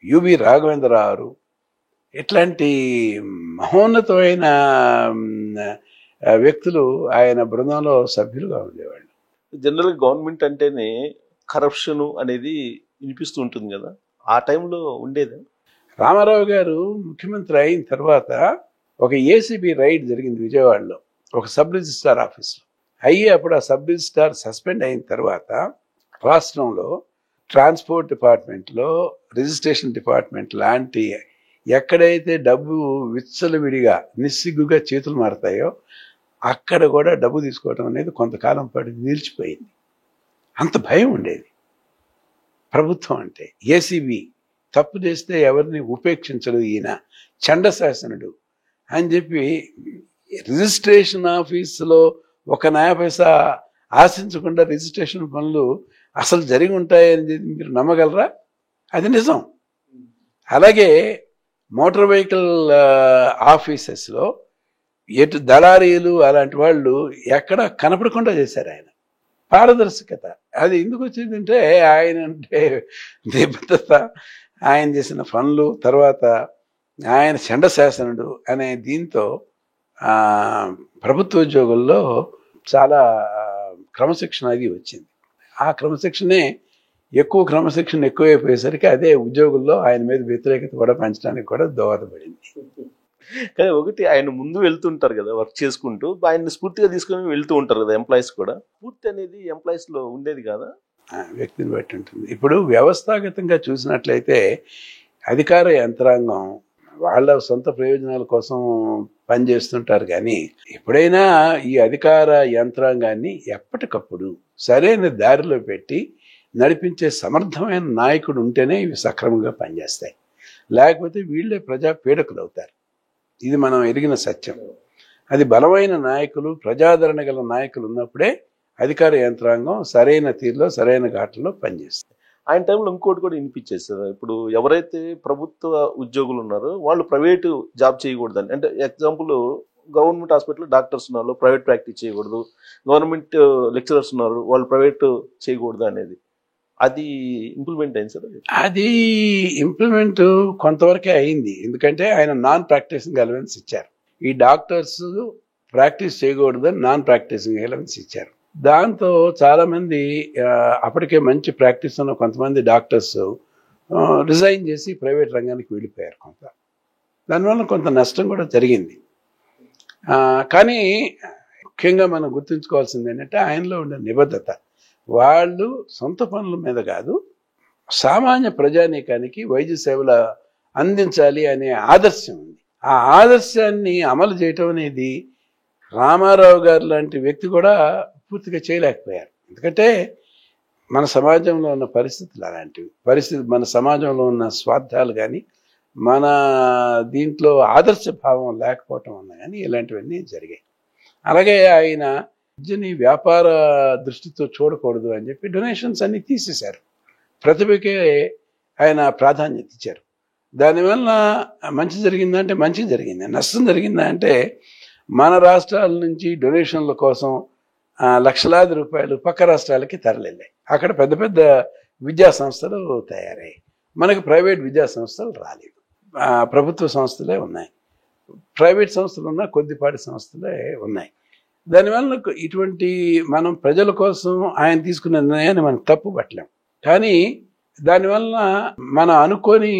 యువి రాఘవేంద్రరావు, ఇట్లాంటి మహోన్నతమైన వ్యక్తులు ఆయన బృందంలో సభ్యులుగా ఉండేవాళ్ళు. జనరల్గా గవర్నమెంట్ అంటేనే కరప్షన్ అనేది వినిపిస్తూ ఉంటుంది కదా, ఆ టైంలో ఉండేది? రామారావు గారు ముఖ్యమంత్రి అయిన తర్వాత ఒక ఏసీబీ రైడ్ జరిగింది విజయవాడలో, ఒక సబ్ రిజిస్ట్రార్ ఆఫీస్లో. అప్పుడు ఆ సబ్ రిజిస్ట్రార్ సస్పెండ్ అయిన తర్వాత రాష్ట్రంలో ట్రాన్స్పోర్ట్ డిపార్ట్మెంట్లో, రిజిస్ట్రేషన్ డిపార్ట్మెంట్ లాంటి ఎక్కడైతే డబ్బు విచ్చలవిడిగా నిస్సిగ్గుగా చేతులు మారతాయో అక్కడ కూడా డబ్బు తీసుకోవడం అనేది కొంతకాలం పాటు నిలిచిపోయింది. అంత భయం ఉండేది ప్రభుత్వం అంటే. ఏసీబీ తప్పు చేస్తే ఎవరిని ఉపేక్షించడు, ఈయన చండశాసనుడు అని చెప్పి రిజిస్ట్రేషన్ ఆఫీసులో ఒక నయా పైసా ఆశించకుండా రిజిస్ట్రేషన్ పనులు అసలు జరిగి ఉంటాయని మీరు నమ్మగలరా? అది నిజం. అలాగే మోటార్ వెహికల్ ఆఫీసెస్లో ఎటు దళారీలు అలాంటి వాళ్ళు ఎక్కడ కనపడకుండా చేశారు ఆయన. పారదర్శకత అది ఎందుకు వచ్చిందంటే ఆయన అంటే నిబద్ధత, ఆయన చేసిన పనులు, తర్వాత ఆయన చండశాసనుడు అనే దీంతో ప్రభుత్వ ఉద్యోగుల్లో చాలా క్రమశిక్షణ అది వచ్చింది. ఆ క్రమశిక్షణే ఎక్కువ క్రమశిక్షణ ఎక్కువైపోయేసరికి అదే ఉద్యోగుల్లో ఆయన మీద వ్యతిరేకత కూడా పెంచడానికి కూడా దోహదపడింది. కానీ ఒకటి ఆయన ముందు వెళ్తుంటారు కదా వర్క్ చేసుకుంటూ, ఆయన్ని స్ఫూర్తిగా తీసుకుని వెళ్తూ ఉంటారు కదా ఎంప్లాయీస్ కూడా. స్ఫూర్తి అనేది ఎంప్లాయీస్ లో ఉండేది కదా, వ్యక్తిని బట్టి ఉంటుంది. ఇప్పుడు వ్యవస్థాగతంగా చూసినట్లయితే అధికార యంత్రాంగం వాళ్ళ సొంత ప్రయోజనాల కోసం పనిచేస్తుంటారు. కానీ ఎప్పుడైనా ఈ అధికార యంత్రాంగాన్ని ఎప్పటికప్పుడు సరైన దారిలో పెట్టి నడిపించే సమర్థమైన నాయకుడు ఉంటేనే ఇవి సక్రమంగా పనిచేస్తాయి. లేకపోతే వీళ్ళే ప్రజా పీడకులు అవుతారు. ఇది మనం ఎరిగిన సత్యం. అది బలమైన నాయకులు, ప్రజాదరణ గల నాయకులు ఉన్నప్పుడే అధికార యంత్రాంగం సరైన తీరులో సరైన ఘాట్లలో పనిచేస్తుంది. ఆయన టైంలో ఇంకోటి కూడా వినిపించేస్తారు, ఇప్పుడు ఎవరైతే ప్రభుత్వ ఉద్యోగులు ఉన్నారో వాళ్ళు ప్రైవేటు జాబ్ చేయకూడదని. అంటే ఎగ్జాంపుల్, గవర్నమెంట్ హాస్పిటల్ డాక్టర్స్ ఉన్నారు, ప్రైవేట్ ప్రాక్టీస్ చేయకూడదు, గవర్నమెంట్ లెక్చరర్స్ ఉన్నారు, వాళ్ళు ప్రైవేట్ చేయకూడదు అనేది. అది ఇంప్లిమెంట్ అయింది సార్? అది ఇంప్లిమెంట్ కొంతవరకే అయింది. ఎందుకంటే ఆయన నాన్ ప్రాక్టీసింగ్ ఎలవెన్స్ ఇచ్చారు. ఈ డాక్టర్స్ ప్రాక్టీస్ చేయకూడదని నాన్ ప్రాక్టీసింగ్ ఎలవెన్స్ ఇచ్చారు. దాంతో చాలా మంది అప్పటికే మంచి ప్రాక్టీస్ ఉన్న కొంతమంది డాక్టర్స్ రిజైన్ చేసి ప్రైవేట్ రంగానికి వెళ్ళిపోయారు. దానివల్ల కొంత నష్టం కూడా జరిగింది. కానీ ముఖ్యంగా మనం గుర్తుంచుకోవాల్సింది ఏంటంటే ఆయనలో ఉండే నిబద్ధత. వాళ్ళు సొంత పనుల మీద కాదు, సామాన్య ప్రజానీకానికి వైద్య సేవలు అందించాలి అనే ఆదర్శం ఉంది. ఆ ఆదర్శాన్ని అమలు చేయటం అనేది రామారావు గారు లాంటి వ్యక్తి కూడా పూర్తిగా చేయలేకపోయారు. ఎందుకంటే మన సమాజంలో ఉన్న పరిస్థితులు అలాంటివి. మన సమాజంలో ఉన్న స్వార్థాలు కానీ, మన దీంట్లో ఆదర్శ భావం లేకపోవటం వల్ల కానీ ఇలాంటివన్నీ జరిగాయి. అలాగే ఆయన విద్యని వ్యాపార దృష్టితో చూడకూడదు అని చెప్పి డొనేషన్స్ అన్ని తీసేశారు. ప్రతిభకే ఆయన ప్రాధాన్యత ఇచ్చారు. దానివల్ల మంచి జరిగిందంటే మంచి జరిగింది, నష్టం జరిగిందా అంటే మన రాష్ట్రాల నుంచి డొనేషన్ల కోసం లక్షలాది రూపాయలు పక్క రాష్ట్రాలకి తరలిల్లాయి. అక్కడ పెద్ద పెద్ద విద్యా సంస్థలు తయారయ్యాయి. మనకు ప్రైవేట్ విద్యా సంస్థలు రాలేదు. ప్రభుత్వ సంస్థలే ఉన్నాయి. ప్రైవేట్ సంస్థలు ఉన్నా కొద్దిపాటి సంస్థలే ఉన్నాయి. దానివల్ల ఇటువంటి మనం ప్రజల కోసం ఆయన తీసుకున్న నిర్ణయాన్ని మనం తప్పు పట్టలేం. కానీ దానివల్ల మనం అనుకోని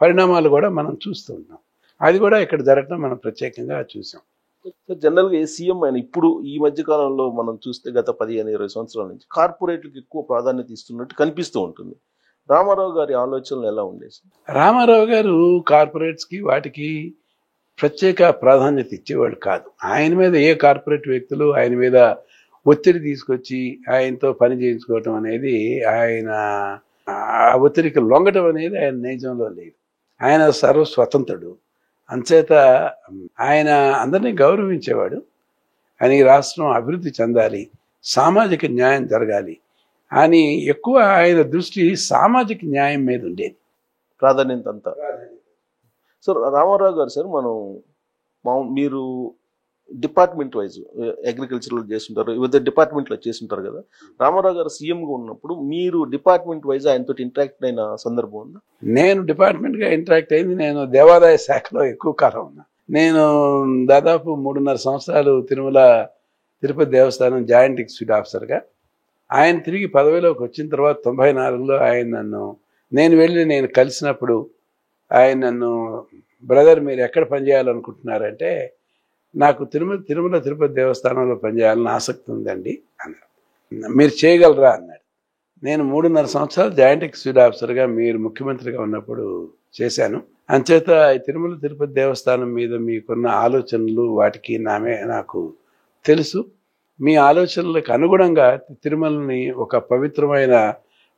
పరిణామాలు కూడా మనం చూస్తూ ఉన్నాం. అది కూడా ఇక్కడ జరగడం మనం ప్రత్యేకంగా చూసాం. జనరల్ గా సీఎం ఆయన ఇప్పుడు ఈ మధ్య కాలంలో మనం చూస్తే గత 15-20 సంవత్సరాల నుంచి కార్పొరేట్లకు ఎక్కువ ప్రాధాన్యత ఇస్తున్నట్టు కనిపిస్తూ ఉంటుంది. రామారావు గారి ఆలోచనలు ఎలా ఉండేది? రామారావు గారు కార్పొరేట్స్ కి వాటికి ప్రత్యేక ప్రాధాన్యత ఇచ్చేవాడు కాదు. ఆయన మీద ఏ కార్పొరేట్ వ్యక్తులు ఆయన మీద ఒత్తిడి తీసుకొచ్చి ఆయనతో పని చేయించుకోవటం అనేది, ఆయన ఒత్తిడికి లొంగటం అనేది ఆయన నైజంలో లేదు. ఆయన సర్వస్వతంత్రుడు. అంచేత ఆయన అందరినీ గౌరవించేవాడు. ఆయన ఈ రాష్ట్రం అభివృద్ధి చెందాలి, సామాజిక న్యాయం జరగాలి అని ఎక్కువ ఆయన దృష్టి సామాజిక న్యాయం మీద ఉండేది, ప్రాధాన్యత అంతా. సార్ రామారావు గారు, సార్ మీరు డిపార్ట్మెంట్ వైజ్ అగ్రికల్చర్లో చేస్తుంటారు, వివిధ డిపార్ట్మెంట్లో చేస్తుంటారు కదా. రామారావు గారు సీఎంగా ఉన్నప్పుడు మీరు డిపార్ట్మెంట్ వైజ్ ఆయనతో ఇంటరాక్ట్ అయిన సందర్భం ఉందా? నేను డిపార్ట్మెంట్గా ఇంటరాక్ట్ అయింది, నేను దేవాదాయ శాఖలో ఎక్కువ కాలం ఉన్నా. నేను దాదాపు 3.5 సంవత్సరాలు తిరుపతి దేవస్థానం జాయింట్ ఎగ్జిక్యూటివ్ ఆఫీసర్గా. ఆయన తిరిగి పదవిలోకి వచ్చిన తర్వాత 94లో ఆయన నేను కలిసినప్పుడు ఆయన నన్ను, బ్రదర్ మీరు ఎక్కడ పనిచేయాలనుకుంటున్నారంటే, నాకు తిరుపతి దేవస్థానంలో పనిచేయాలని ఆసక్తి ఉందండి అన్నాడు. మీరు చేయగలరా అన్నాడు. నేను 3.5 సంవత్సరాలు జాయింట్ ఎగ్జిక్యూటివ్ ఆఫీసర్గా మీరు ముఖ్యమంత్రిగా ఉన్నప్పుడు చేశాను. అంచేత తిరుపతి దేవస్థానం మీద మీకున్న ఆలోచనలు వాటికి నాకు తెలుసు. మీ ఆలోచనలకు అనుగుణంగా తిరుమలని ఒక పవిత్రమైన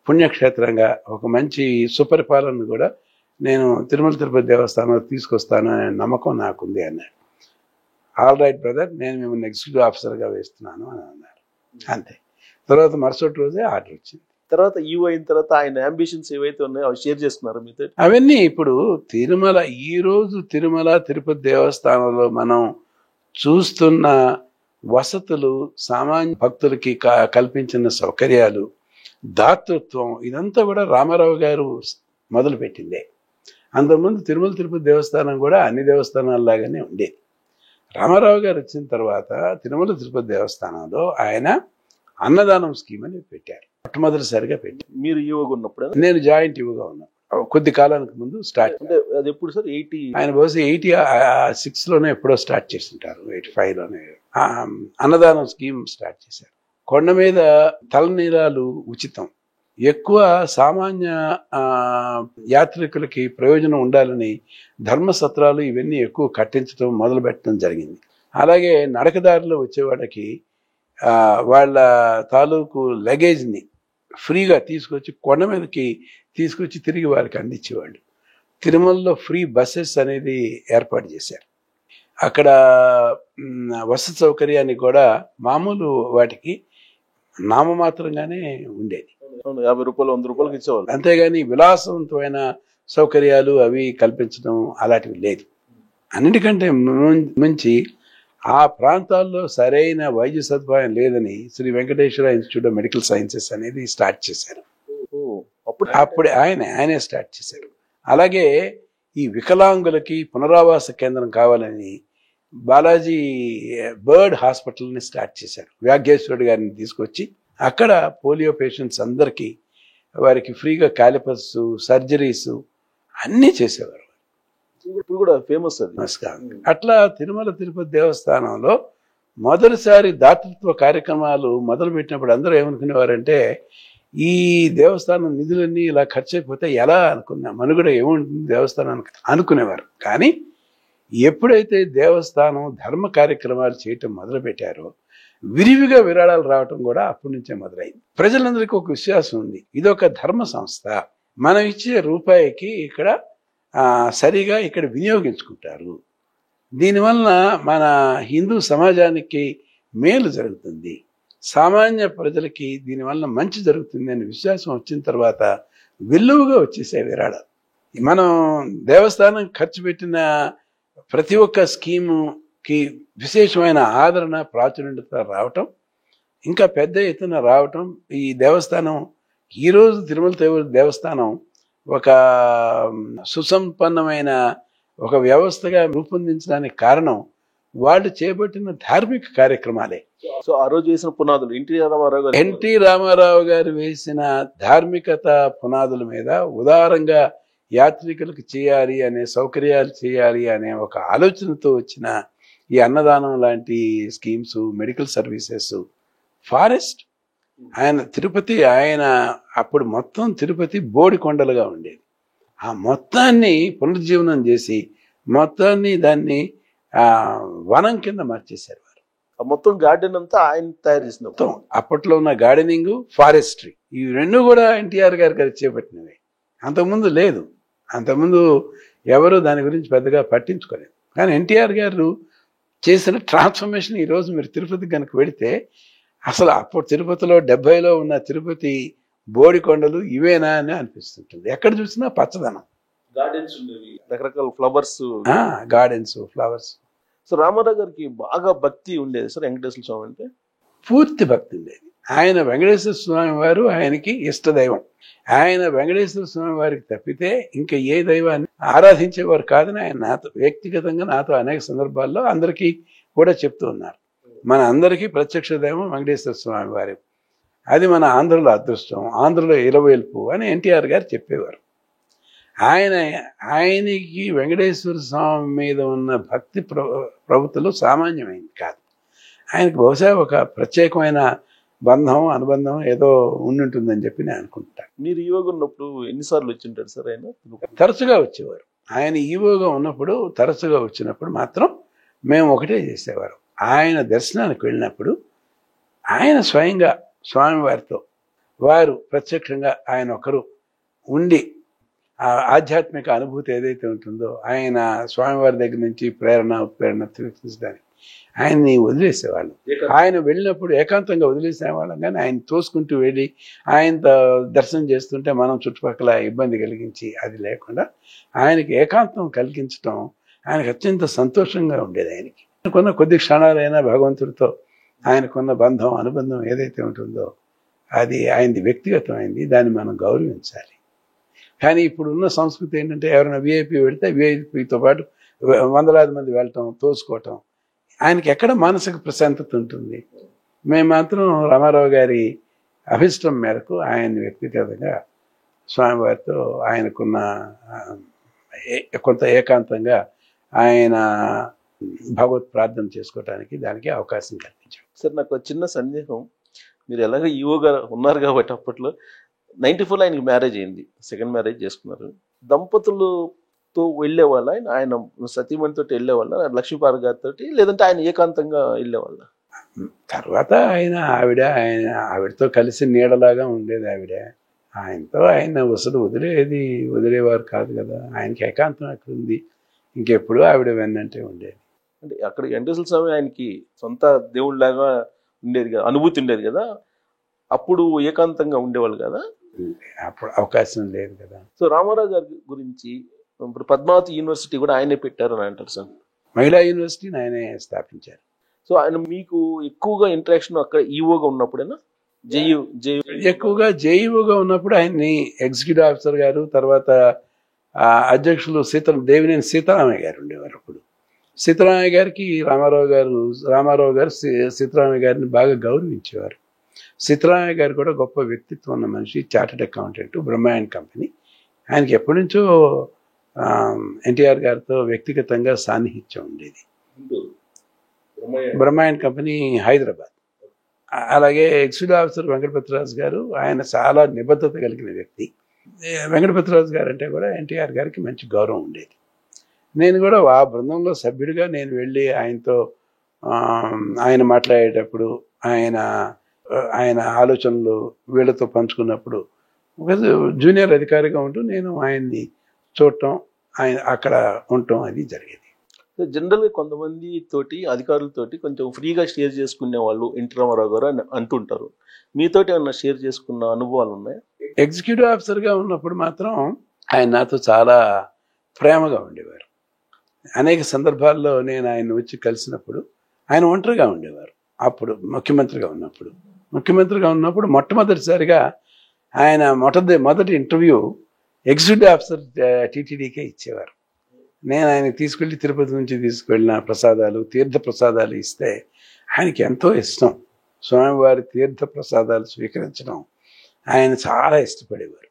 పుణ్యక్షేత్రంగా, ఒక మంచి సుపరిపాలన కూడా నేను తిరుపతి దేవస్థానంలో తీసుకొస్తాను అనే నమ్మకం నాకుంది అన్నాడు. ఆల్ రైట్ బ్రదర్, నేను మిమ్మల్ని ఎగ్జిక్యూటివ్ ఆఫీసర్గా వేస్తున్నాను అని అన్నారు. అంతే. తర్వాత మరుసటి రోజే ఆర్డర్ వచ్చింది. తర్వాత ఈవో అయిన తర్వాత ఆయన అంబిషన్స్ ఏవైతే ఉన్నాయో అవి షేర్ చేస్తున్నారు మీతో? అవన్నీ ఇప్పుడు ఈరోజు తిరుపతి దేవస్థానంలో మనం చూస్తున్న వసతులు, సామాన్య భక్తులకి కల్పించిన సౌకర్యాలు, దాతృత్వం, ఇదంతా కూడా రామారావు గారు మొదలుపెట్టిందే. అంతకుముందు తిరుపతి దేవస్థానం కూడా అన్ని దేవస్థానాల్లాగానే ఉండేది. రామారావు గారు వచ్చిన తర్వాత తిరుపతి దేవస్థానంలో ఆయన అన్నదానం స్కీమ్ అని పెట్టారు. మొట్టమొదటిసారిగా పెట్టి. మీరు ఈవోగా ఉన్నప్పుడు నేను జాయింట్ ఇవ్వగా ఉన్నాను కొద్ది కాలానికి ముందు స్టార్ట్. అంటే అది ఎప్పుడు సార్ 80? ఆయన బహుశా 86లోనే ఎప్పుడో స్టార్ట్ చేస్తుంటారు, 85లోనే అన్నదానం స్కీమ్ స్టార్ట్ చేశారు. కొండ మీద తలనీలాలు ఉచితం, ఎక్కువ సామాన్య యాత్రికులకి ప్రయోజనం ఉండాలని ధర్మసత్రాలు ఇవన్నీ ఎక్కువ కట్టించడం మొదలు పెట్టడం జరిగింది. అలాగే నడకదారిలో వచ్చేవాళ్ళకి వాళ్ళ తాలూకు లగేజ్ని ఫ్రీగా తీసుకొచ్చి కొండ మీదకి తీసుకొచ్చి తిరిగి వారికి అందించేవాళ్ళు. తిరుమలలో ఫ్రీ బస్సెస్ అనేది ఏర్పాటు చేశారు. అక్కడ వసతి సౌకర్యాన్ని కూడా మామూలు వాటికి నామమాత్రంగానే ఉండేది, 50 రూపాయలు 100 రూపాయలకి ఇచ్చేవాళ్ళు. అంతేగాని విలాసవంతమైన సౌకర్యాలు అవి కల్పించడం అలాంటివి లేదు. అన్నిటికంటే మించి ఆ ప్రాంతాల్లో సరైన వైద్య సదుపాయం లేదని Sri Venkateswara institute of medical sciences అనేది స్టార్ట్ చేశారు. అప్పుడే ఆయనే స్టార్ట్ చేశారు. అలాగే ఈ వికలాంగులకి పునరావాస కేంద్రం కావాలని బాలాజీ బర్డ్ హాస్పిటల్ని స్టార్ట్ చేశారు. వ్యాఘ్యేశ్వరుడు గారిని తీసుకొచ్చి అక్కడ పోలియో పేషెంట్స్ అందరికీ వారికి ఫ్రీగా క్యాలిపర్స్ సర్జరీస్ అన్నీ చేసేవారు. ఇప్పుడు కూడా ఫేమస్ అది. అట్లా తిరుమల తిరుపతి దేవస్థానంలో మొదటిసారి దాతృత్వ కార్యక్రమాలు మొదలు పెట్టినప్పుడు అందరూ ఏమనుకునేవారంటే ఈ దేవస్థానం నిధులన్నీ ఇలా ఖర్చు అయిపోతే ఎలా అనుకున్నా మనుగడ ఏముంటుంది దేవస్థానానికి అనుకునేవారు. కానీ ఎప్పుడైతే దేవస్థానం ధర్మ కార్యక్రమాలు చేయటం మొదలుపెట్టారో విరివిగా విరాళాలు రావటం కూడా అప్పటి నుంచే మొదలైంది. ప్రజలందరికీ ఒక విశ్వాసం ఉంది, ఇదొక ధర్మ సంస్థ, మనం ఇచ్చే రూపాయికి ఇక్కడ సరిగా ఇక్కడ వినియోగించుకుంటారు, దీనివల్ల మన హిందూ సమాజానికి మేలు జరుగుతుంది, సామాన్య ప్రజలకి దీనివల్ల మంచి జరుగుతుంది అనే విశ్వాసం వచ్చిన తర్వాత విలువగా వచ్చేసే విరాళాలు. మనం దేవస్థానం ఖర్చు పెట్టిన ప్రతి ఒక్క స్కీముకి విశేషమైన ఆదరణ ప్రాచుర్యత రావటం, ఇంకా పెద్ద ఎత్తున రావటం. ఈ దేవస్థానం ఈరోజు తిరుమల దేవస్థానం ఒక సుసంపన్నమైన ఒక వ్యవస్థగా రూపొందించడానికి కారణం వాళ్ళు చేపట్టిన ధార్మిక కార్యక్రమాలే. సో ఆ రోజు వేసిన పునాదులు ఎన్టీ రామారావు గారు వేసిన ధార్మికత పునాదుల మీద ఉదారంగా యాత్రికులకు చేయాలి అనే సౌకర్యాలు చేయాలి అనే ఒక ఆలోచనతో వచ్చిన ఈ అన్నదానం లాంటి స్కీమ్స్, మెడికల్ సర్వీసెస్, ఫారెస్ట్. ఆయన అప్పుడు మొత్తం తిరుపతి బోడి కొండలుగా ఉండేది, ఆ మొత్తాన్ని పునరుజ్జీవనం చేసి మొత్తాన్ని దాన్ని వనం కింద మార్చేశారు వారు. మొత్తం గార్డెన్ అంతా ఆయన తయారు చేసిన మొత్తం అప్పట్లో ఉన్న గార్డెనింగ్, ఫారెస్ట్రీ ఈ రెండు కూడా ఎన్టీఆర్ గారు చేపట్టినవి. అంతకుముందు లేదు, అంతకుముందు ఎవరు దాని గురించి పెద్దగా పట్టించుకోలేదు. కానీ ఎన్టీఆర్ గారు చేసిన ట్రాన్స్ఫర్మేషన్ ఈరోజు మీరు తిరుపతి కనుక వెళితే అసలు అప్పుడు తిరుపతిలో 70లో ఉన్న తిరుపతి బోడికొండలు ఇవేనా అని అనిపిస్తుంటుంది. ఎక్కడ చూసినా పచ్చదనం, గార్డెన్స్ ఉండేవి, రకరకాల flowers, gardens, flowers. So Ramarao గారికి బాగా భక్తి ఉండేది సార్ వెంకటేశ్వర స్వామి అంటే? పూర్తి భక్తి ఉండేది. ఆయన వెంకటేశ్వర స్వామి వారు ఆయనకి ఇష్టదైవం. ఆయన వెంకటేశ్వర స్వామి వారికి తప్పితే ఇంకా ఏ దైవాన్ని ఆరాధించేవారు కాదని ఆయన నాతో వ్యక్తిగతంగా నాతో అనేక సందర్భాల్లో అందరికీ కూడా చెప్తూ ఉన్నారు. మన అందరికీ ప్రత్యక్ష దైవం వెంకటేశ్వర స్వామి వారి, అది మన ఆంధ్రలో అదృష్టం, ఆంధ్రలో ఇలవేల్పు అని ఎన్టీఆర్ గారు చెప్పేవారు. ఆయనకి వెంకటేశ్వర స్వామి మీద ఉన్న భక్తి ప్రవృత్తులు సామాన్యమైంది కాదు. ఆయనకు బహుశా ఒక ప్రత్యేకమైన బంధం, అనుబంధం ఏదో ఉండుంటుందని చెప్పి నేను అనుకుంటాను. మీరు ఈవోగా ఉన్నప్పుడు ఎన్నిసార్లు వచ్చింటారు సార్ ఆయన? తరచుగా వచ్చేవారు. ఆయన ఈవోగా ఉన్నప్పుడు తరచుగా వచ్చినప్పుడు మాత్రం మేము ఒకటే చేసేవారు. ఆయన దర్శనానికి వెళ్ళినప్పుడు ఆయన స్వయంగా స్వామివారితో వారు ప్రత్యక్షంగా ఆయన ఒకరు ఉండి ఆధ్యాత్మిక అనుభూతి ఏదైతే ఉంటుందో ఆయన స్వామివారి దగ్గర నుంచి ప్రేరణ ఉత్ప్రేరణ తీసుకుని ఆయన్ని వదిలేసేవాళ్ళం. ఆయన వెళ్ళినప్పుడు ఏకాంతంగా వదిలేసేవాళ్ళం, కానీ ఆయన తోసుకుంటూ వెళ్ళి ఆయనతో దర్శనం చేస్తుంటే మనం చుట్టుపక్కల ఇబ్బంది కలిగించి అది లేకుండా ఆయనకి ఏకాంతం కలిగించడం ఆయనకు అత్యంత సంతోషంగా ఉండేది. ఆయనకున్న కొద్ది క్షణాలైనా భగవంతుడితో ఆయనకున్న బంధం, అనుబంధం ఏదైతే ఉంటుందో అది ఆయనది వ్యక్తిగతమైంది, దాన్ని మనం గౌరవించాలి. కానీ ఇప్పుడున్న సంస్కృతి ఏంటంటే ఎవరైనా విఐపి పెడితే విఐపితో పాటు వందలాది మంది వెళ్ళటం, తోసుకోవటం, ఆయనకి ఎక్కడ మానసిక ప్రశాంతత ఉంటుంది? మేము మాత్రం రామారావు గారి అభిష్టం మేరకు ఆయన వ్యక్తిగతంగా స్వామివారితో ఆయనకున్న కొంత ఏకాంతంగా ఆయన భగవత్ ప్రార్థన చేసుకోవటానికి దానికి అవకాశం కల్పించాం. సార్ నాకు ఒక చిన్న సందేహం, మీరు ఎలాగో ఈవోగా ఉన్నారు కాబట్టి అప్పట్లో 94లో ఆయనకి మ్యారేజ్ అయింది, సెకండ్ మ్యారేజ్ చేసుకున్నారు. దంపతులతో వెళ్ళేవాళ్ళ ఆయన సతీమణితో వెళ్ళేవాళ్ళ లక్ష్మీపార్వ గారితో, లేదంటే ఆయన ఏకాంతంగా వెళ్ళేవాళ్ళ? తర్వాత ఆవిడతో కలిసి నీడలాగా ఉండేది ఆవిడ. ఆయనతో ఆయన వదిలేవారు కాదు కదా. ఆయనకి ఏకాంతం ఎక్కడ ఉంది, ఇంకెప్పుడు ఆవిడ వెన్నంటే ఉండేది. అంటే అక్కడ వెంకటేశ్వర స్వామి ఆయనకి సొంత దేవుళ్ళలాగా ఉండేది కదా, అనుభూతి ఉండేది కదా. అప్పుడు ఏకాంతంగా ఉండేవాళ్ళు కదా, అప్పుడు అవకాశం లేదు కదా. సో రామారావు గారి గురించి ఇప్పుడు పద్మావతి యూనివర్సిటీ కూడా ఆయనే పెట్టారని అంటారు సార్. మహిళా యూనివర్సిటీని ఆయనే స్థాపించారు. సో ఆయన మీకు ఎక్కువగా ఇంటరాక్షన్ అక్కడ ఈవోగా ఉన్నప్పుడేనా? ఎక్కువగా జేఈఓగా ఉన్నప్పుడు ఆయన్ని ఎగ్జిక్యూటివ్ ఆఫీసర్ గారు, తర్వాత అధ్యక్షులు దేవినేని సీతారామయ్య గారు ఉండేవారు. అప్పుడు సీతారామయ్య గారికి రామారావు గారు సీతారామయ్య గారిని బాగా గౌరవించేవారు. సీతారామయ్య గారు కూడా గొప్ప వ్యక్తిత్వం ఉన్న మనిషి, chartered accountant, Brahma and company. ఆయనకి ఎప్పటి నుంచో ఎన్టీఆర్ గారితో వ్యక్తిగతంగా సాన్నిహిత్యం ఉండేది. బ్రహ్మ అండ్ కంపెనీ హైదరాబాద్. అలాగే ఎగ్జిక్యూటివ్ ఆఫీసర్ వెంకటపతిరాజు గారు, ఆయన చాలా నిబద్ధత కలిగిన వ్యక్తి. వెంకటపతిరాజు గారు అంటే కూడా ఎన్టీఆర్ గారికి మంచి గౌరవం ఉండేది. నేను కూడా ఆ బృందంలో సభ్యుడిగా నేను వెళ్ళి ఆయనతో ఆయన మాట్లాడేటప్పుడు, ఆయన ఆలోచనలు వీళ్ళతో పంచుకున్నప్పుడు, ఒక జూనియర్ అధికారిగా ఉంటూ నేను ఆయన్ని చూడటం, ఆయన అక్కడ ఉండటం అది జరిగేది. జనరల్గా కొంతమంది తోటి అధికారులతోటి కొంచెం ఫ్రీగా షేర్ చేసుకునే వాళ్ళు ఎన్టీ రామారావు గారు అని అంటుంటారు. మీతోటి ఏమన్నా షేర్ చేసుకున్న అనుభవాలు ఉన్నాయా? ఎగ్జిక్యూటివ్ ఆఫీసర్గా ఉన్నప్పుడు మాత్రం ఆయన నాతో చాలా ప్రేమగా ఉండేవారు. అనేక సందర్భాల్లో నేను ఆయన వచ్చి కలిసినప్పుడు ఆయన ఒంటరిగా ఉండేవారు. అప్పుడు ముఖ్యమంత్రిగా ఉన్నప్పుడు మొట్టమొదటిసారిగా ఆయన మొదటి ఇంటర్వ్యూ ఎగ్జిక్యూటివ్ ఆఫీసర్ టీటీడీకే ఇచ్చేవారు. నేను ఆయనకి తిరుపతి నుంచి తీసుకువెళ్ళిన ప్రసాదాలు, తీర్థ ప్రసాదాలు ఇస్తే ఆయనకి ఎంతో ఇష్టం. స్వామివారి తీర్థ ప్రసాదాలు స్వీకరించడం ఆయన చాలా ఇష్టపడేవారు.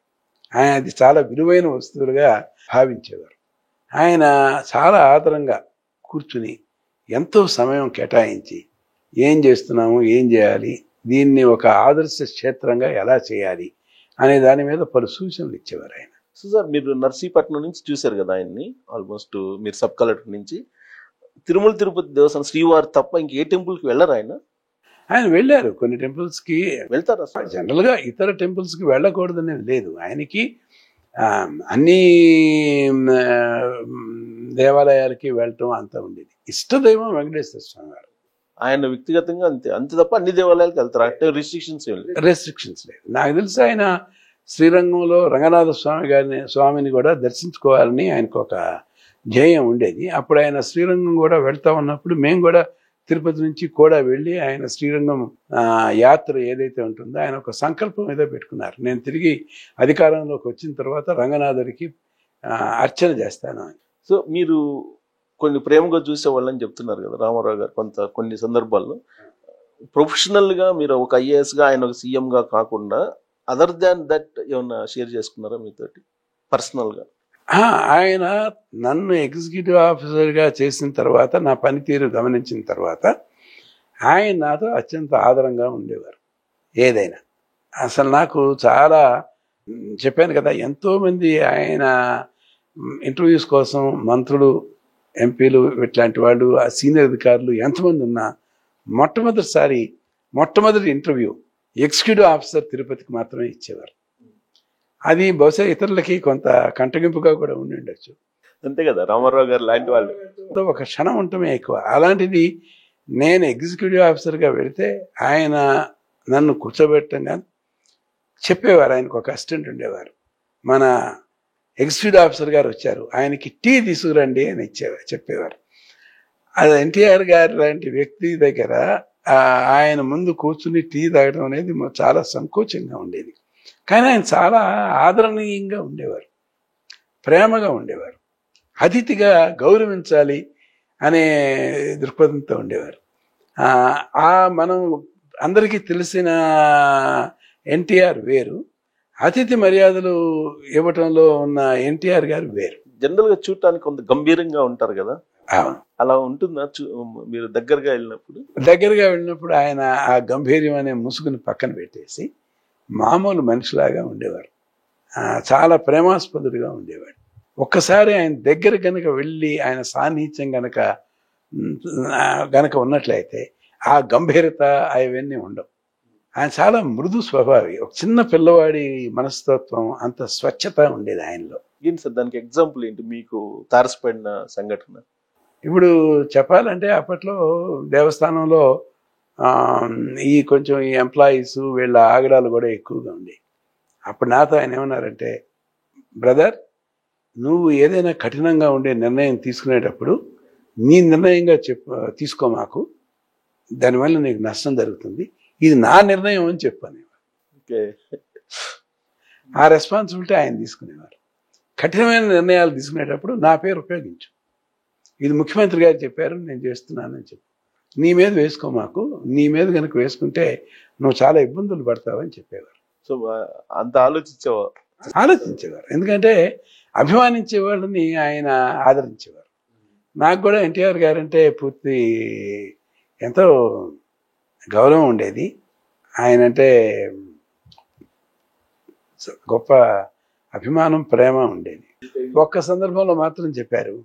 ఆయన అది చాలా విలువైన వస్తువులుగా భావించేవారు. ఆయన చాలా ఆదరంగా కూర్చుని ఎంతో సమయం కేటాయించి ఏం చేస్తున్నాము, ఏం చేయాలి, దీన్ని ఒక ఆదర్శ క్షేత్రంగా ఎలా చేయాలి అనే దాని మీద పలు సూచనలు ఇచ్చేవారు ఆయన. సో సార్, మీరు నర్సీపట్నం నుంచి చూశారు కదా ఆయన్ని, ఆల్మోస్ట్ మీరు సబ్ కలెక్టర్ నుంచి. తిరుపతి దేవస్థానం శ్రీవారి తప్ప ఇంకే టెంపుల్కి వెళ్ళరు ఆయన? ఆయన వెళ్ళారు, కొన్ని టెంపుల్స్కి వెళ్తారు. జనరల్గా ఇతర టెంపుల్స్కి వెళ్ళకూడదనేది లేదు. ఆయనకి అన్ని దేవాలయాలకి వెళ్ళటం అంతా ఉండేది. ఇష్టదైవం వెంకటేశ్వర స్వామి వారు. ఆయన వ్యక్తిగతంగా అంతే తప్ప అన్ని దేవాలయాలకు వెళ్తారు, అంటే రెస్ట్రిక్షన్స్ లేదు. నాకు తెలిసి ఆయన శ్రీరంగంలో రంగనాథ స్వామిని కూడా దర్శించుకోవాలని ఆయనకు ఒక ధ్యేయం ఉండేది. అప్పుడు ఆయన శ్రీరంగం కూడా వెళ్తా ఉన్నప్పుడు మేము కూడా తిరుపతి నుంచి కూడా వెళ్ళి ఆయన శ్రీరంగం యాత్ర ఏదైతే ఉంటుందో ఆయన ఒక సంకల్పం ఏదో పెట్టుకున్నారు. నేను తిరిగి అధికారంలోకి వచ్చిన తర్వాత రంగనాథుడికి అర్చన చేస్తాను అని. సో మీరు కొన్ని ప్రేమగా చూసేవాళ్ళని చెప్తున్నారు కదా రామారావు గారు. కొన్ని సందర్భాల్లో ప్రొఫెషనల్గా మీరు ఒక ఐఏఎస్గా, ఆయన ఒక సీఎంగా కాకుండా అదర్ దాన్ దట్ ఏమన్నా షేర్ చేసుకున్నారా మీతోటి పర్సనల్గా? ఆయన నన్ను ఎగ్జిక్యూటివ్ ఆఫీసర్గా చేసిన తర్వాత, నా పనితీరు గమనించిన తర్వాత ఆయన నాతో అత్యంత ఆదరంగా ఉండేవారు. ఏదైనా అసలు నాకు చాలా చెప్పాను కదా, ఎంతోమంది ఆయన ఇంటర్వ్యూస్ కోసం మంత్రులు, ఎంపీలు, ఇట్లాంటి వాళ్ళు, ఆ సీనియర్ అధికారులు ఎంతమంది ఉన్నా మొట్టమొదటి ఇంటర్వ్యూ ఎగ్జిక్యూటివ్ ఆఫీసర్ తిరుపతికి మాత్రమే ఇచ్చేవారు. అది బహుశా ఇతరులకి కొంత కంటగింపుగా కూడా ఉండి ఉండొచ్చు. అంతే కదా, రామారావు గారు లాంటి వాళ్ళు ఒక క్షణం ఉండటమే ఎక్కువ. అలాంటిది నేను ఎగ్జిక్యూటివ్ ఆఫీసర్గా వెళితే ఆయన నన్ను కూర్చోబెట్టంగా చెప్పేవారు. ఆయనకు ఒక అసిస్టెంట్ ఉండేవారు. మన ఎగ్జిక్యూటివ్ ఆఫీసర్ గారు వచ్చారు, ఆయనకి టీ తీసుకురండి అని చెప్పేవారు. అది ఎన్టీఆర్ గారు లాంటి వ్యక్తి దగ్గర ఆయన ముందు కూర్చుని టీ తాగడం అనేది చాలా సంకోచంగా ఉండేది. కానీ ఆయన చాలా ఆదరణీయంగా ఉండేవారు, ప్రేమగా ఉండేవారు, అతిథిగా గౌరవించాలి అనే దృక్పథంతో ఉండేవారు. మనం అందరికీ తెలిసిన ఎన్టీఆర్ వేరు, అతిథి మర్యాదలు ఇవ్వటంలో ఉన్న ఎన్టీఆర్ గారు వేరు. జనరల్ గా చూడటానికి కొంత గంభీరంగా ఉంటారు కదా, అవును. అలా ఉంటుందా మీరు దగ్గరగా వెళ్ళినప్పుడు? ఆయన ఆ గంభీర్యం అనే ముసుగుని పక్కన పెట్టేసి మామూలు మనిషిలాగా ఉండేవారు. చాలా ప్రేమాస్పదుడిగా ఉండేవాడు. ఒక్కసారి ఆయన దగ్గర గనక వెళ్ళి ఆయన సాన్నిహిత్యం గనక ఉన్నట్లయితే ఆ గంభీరత అవన్నీ ఉండవు. ఆయన చాలా మృదు స్వభావి, ఒక చిన్న పిల్లవాడి మనస్తత్వం, అంత స్వచ్ఛత ఉండేది ఆయనలో. ఏంటి సార్ దానికి ఎగ్జాంపుల్ ఏంటి మీకు తారసపడిన సంఘటన? ఇప్పుడు చెప్పాలంటే అప్పట్లో దేవస్థానంలో ఈ కొంచెం ఈ ఎంప్లాయీస్ వీళ్ళ ఆగడాలు కూడా ఎక్కువగా ఉండేవి. అప్పుడు నాతో ఆయన ఏమన్నారంటే, బ్రదర్, నువ్వు ఏదైనా కఠినంగా ఉండే నిర్ణయం తీసుకునేటప్పుడు నీ నిర్ణయంగా తీసుకో, మాకు దానివల్ల నీకు నష్టం జరుగుతుంది, ఇది నా నిర్ణయం అని చెప్పాను. ఆ రెస్పాన్సిబిలిటీ ఆయన తీసుకునేవారు. కఠినమైన నిర్ణయాలు తీసుకునేటప్పుడు నా పేరు ఉపయోగించు, ఇది ముఖ్యమంత్రి గారు చెప్పారు, నేను చేస్తున్నానని చెప్పు, నీ మీద వేసుకో, మాకు నీ మీద కనుక వేసుకుంటే నువ్వు చాలా ఇబ్బందులు పడతావని చెప్పేవారు. సో అంత ఆలోచించేవారు. ఎందుకంటే అభిమానించే వాళ్ళని ఆయన ఆదరించేవారు. నాకు కూడా ఎన్టీఆర్ గారంటే పూర్తి ఎంతో గౌరవం ఉండేది. ఆయన అంటే గొప్ప అభిమానం, ప్రేమ ఉండేది. ఒక్క సందర్భంలో మాత్రం చెప్పారు,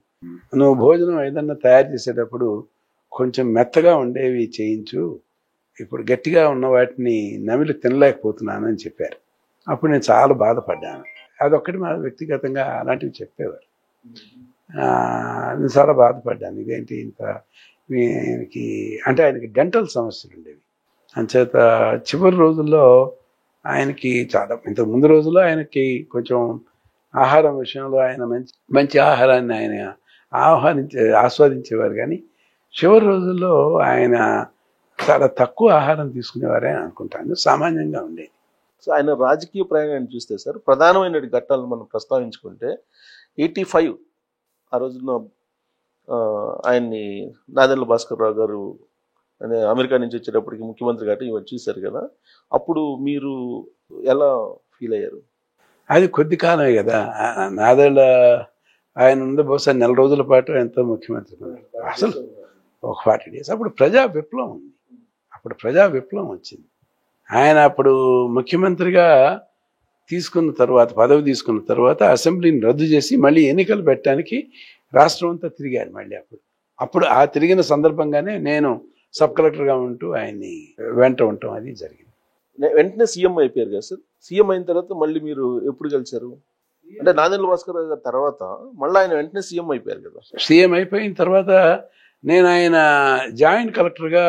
నువ్వు భోజనం ఏదన్నా తయారు చేసేటప్పుడు కొంచెం మెత్తగా ఉండేవి చేయించు, ఇప్పుడు గట్టిగా ఉన్న వాటిని నమిలి తినలేకపోతున్నానని చెప్పారు. అప్పుడు నేను చాలా బాధపడ్డాను. అదొక్కటి మా వ్యక్తిగతంగా అలాంటివి చెప్పేవారు. నేను చాలా బాధపడ్డాను, ఇదేంటి ఇంత ఆయనకి డెంటల్ సమస్యలు ఉండేవి. అంచేత చివరి రోజుల్లో ఆయనకి చాలా, ఇంతకు ముందు రోజుల్లో ఆయనకి కొంచెం ఆహారం విషయంలో ఆయన మంచి ఆహారాన్ని ఆయన ఆస్వాదించేవారు. కానీ చివరి రోజుల్లో ఆయన చాలా తక్కువ ఆహారం తీసుకునేవారే అనుకుంటాను, సామాన్యంగా ఉండేది. సో ఆయన రాజకీయ ప్రయాణాన్ని చూస్తే సార్, ప్రధానమైన ఘట్టాలను మనం ప్రస్తావించుకుంటే 85 ఆ రోజున ఆయన్ని నాదెండ్ల భాస్కర్ రావు గారు అమెరికా నుంచి వచ్చేటప్పటికి ముఖ్యమంత్రి కాబట్టి ఇవన్నీ చూశారు కదా, అప్పుడు మీరు ఎలా ఫీల్ అయ్యారు? అది కొద్ది కాలమే కదా, నాదెండ్ల ఆయన ఉంది బహుశా 4 రోజుల పాటు ఎంతో ముఖ్యమంత్రి, అసలు ఒక 40 days. అప్పుడు ప్రజా విప్లవం ఉంది, ప్రజా విప్లవం వచ్చింది. ఆయన అప్పుడు ముఖ్యమంత్రిగా పదవి తీసుకున్న తర్వాత అసెంబ్లీని రద్దు చేసి మళ్ళీ ఎన్నికలు పెట్టడానికి రాష్ట్రం అంతా తిరిగారు. మళ్ళీ అప్పుడు ఆ తిరిగిన సందర్భంగానే నేను సబ్ కలెక్టర్గా ఉంటూ ఆయన్ని వెంట ఉండటం అది జరిగింది. వెంటనే సీఎం అయిపోయారు కదా సార్. సీఎం అయిన తర్వాత మళ్ళీ మీరు ఎప్పుడు కలిశారు? అంటే నాదెండ్ల భాస్కర్ గారి తర్వాత మళ్ళీ ఆయన వెంటనే సీఎం అయిపోయారు కదా. సీఎం అయిపోయిన తర్వాత నేను ఆయన జాయింట్ కలెక్టర్గా